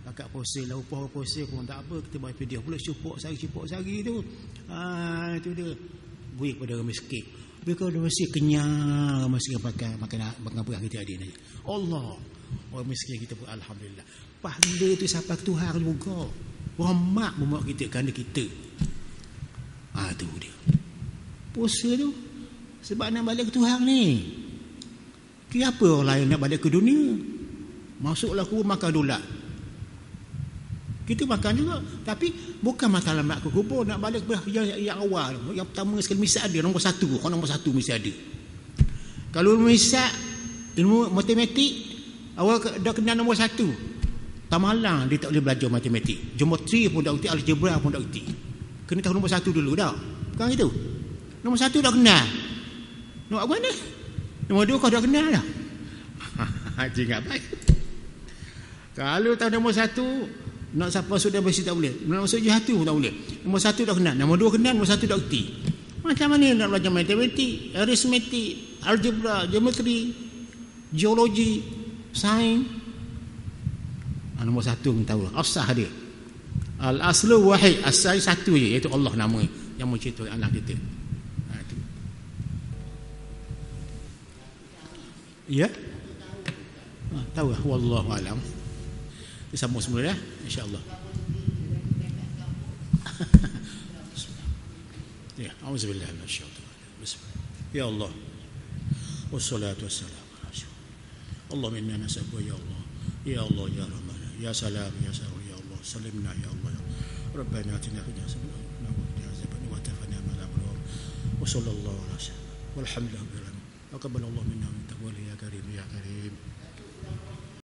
pakat puasa lah, upah puasa pun tak apa, kita bayar fidyah pula cupuk sehari tu. Itu dia beri kepada orang miskin. Beri kepada orang miskin, kenyang miskin makan beras kita ada ni. Allah, orang miskin kita pun alhamdulillah. Pahala tu sampai Tuhan juga. Rahmat memak kita kerana kita. Tu dia. Puasa tu sebab nak balik ke Tuhan ni. Kenapa orang lain nak balik ke dunia? Masuklah kubur makan dolat. Kita makan juga, tapi bukan masalah nak ke kubur, nak balik yang awal. Yang pertama sekali mesti ada nombor 1. Kalau nombor 1 mesti ada. Kalau misal ilmu matematik, awal dah kena nombor 1. Tak malang dia tak boleh belajar matematik. Geometri pun tak reti, algebra pun tak reti. Kena tahu nombor satu dulu dah. Bukan itu. Nombor satu dah kenal. Nombor apa ni? Nombor dua kau dah kenal dah. Haji ingat baik. Kalau tahu nombor satu, nak siapa sudah bersih tak boleh. Nak masuk satu pun tak boleh. Nombor satu dah kenal. Nombor dua kenal, nombor satu dah kerti. Macam mana nak belajar matematik, aritmetik, algebra, geometri, geologi, sains? Nombor satu pun tahu lah. Asah dia. Al-aslu wahid, asal satu je, iaitu Allah nama yang menciptakan anak kita. Itu. Ya? Tahu lah, wallahu alam. Kita sambung semula dah, insya-Allah. Ya, auzubillahi minasyaitanir rajim. Bismillah. Ya Allah. Wassalatu wassalamu ala rasulillah. Allahumma inna nas'aluka ya Allah. Ya Allah ya Rahman. Ya salam ya salam ya Allah. Salimna ya Allah. ربنا آتنا في الدنيا حسنة وفي الآخرة وتوفنا مع الأبرار وصلى الله على سيدنا والحمد لله رب العالمين. تقبل الله منا ومنكم يا كريم يا كريم.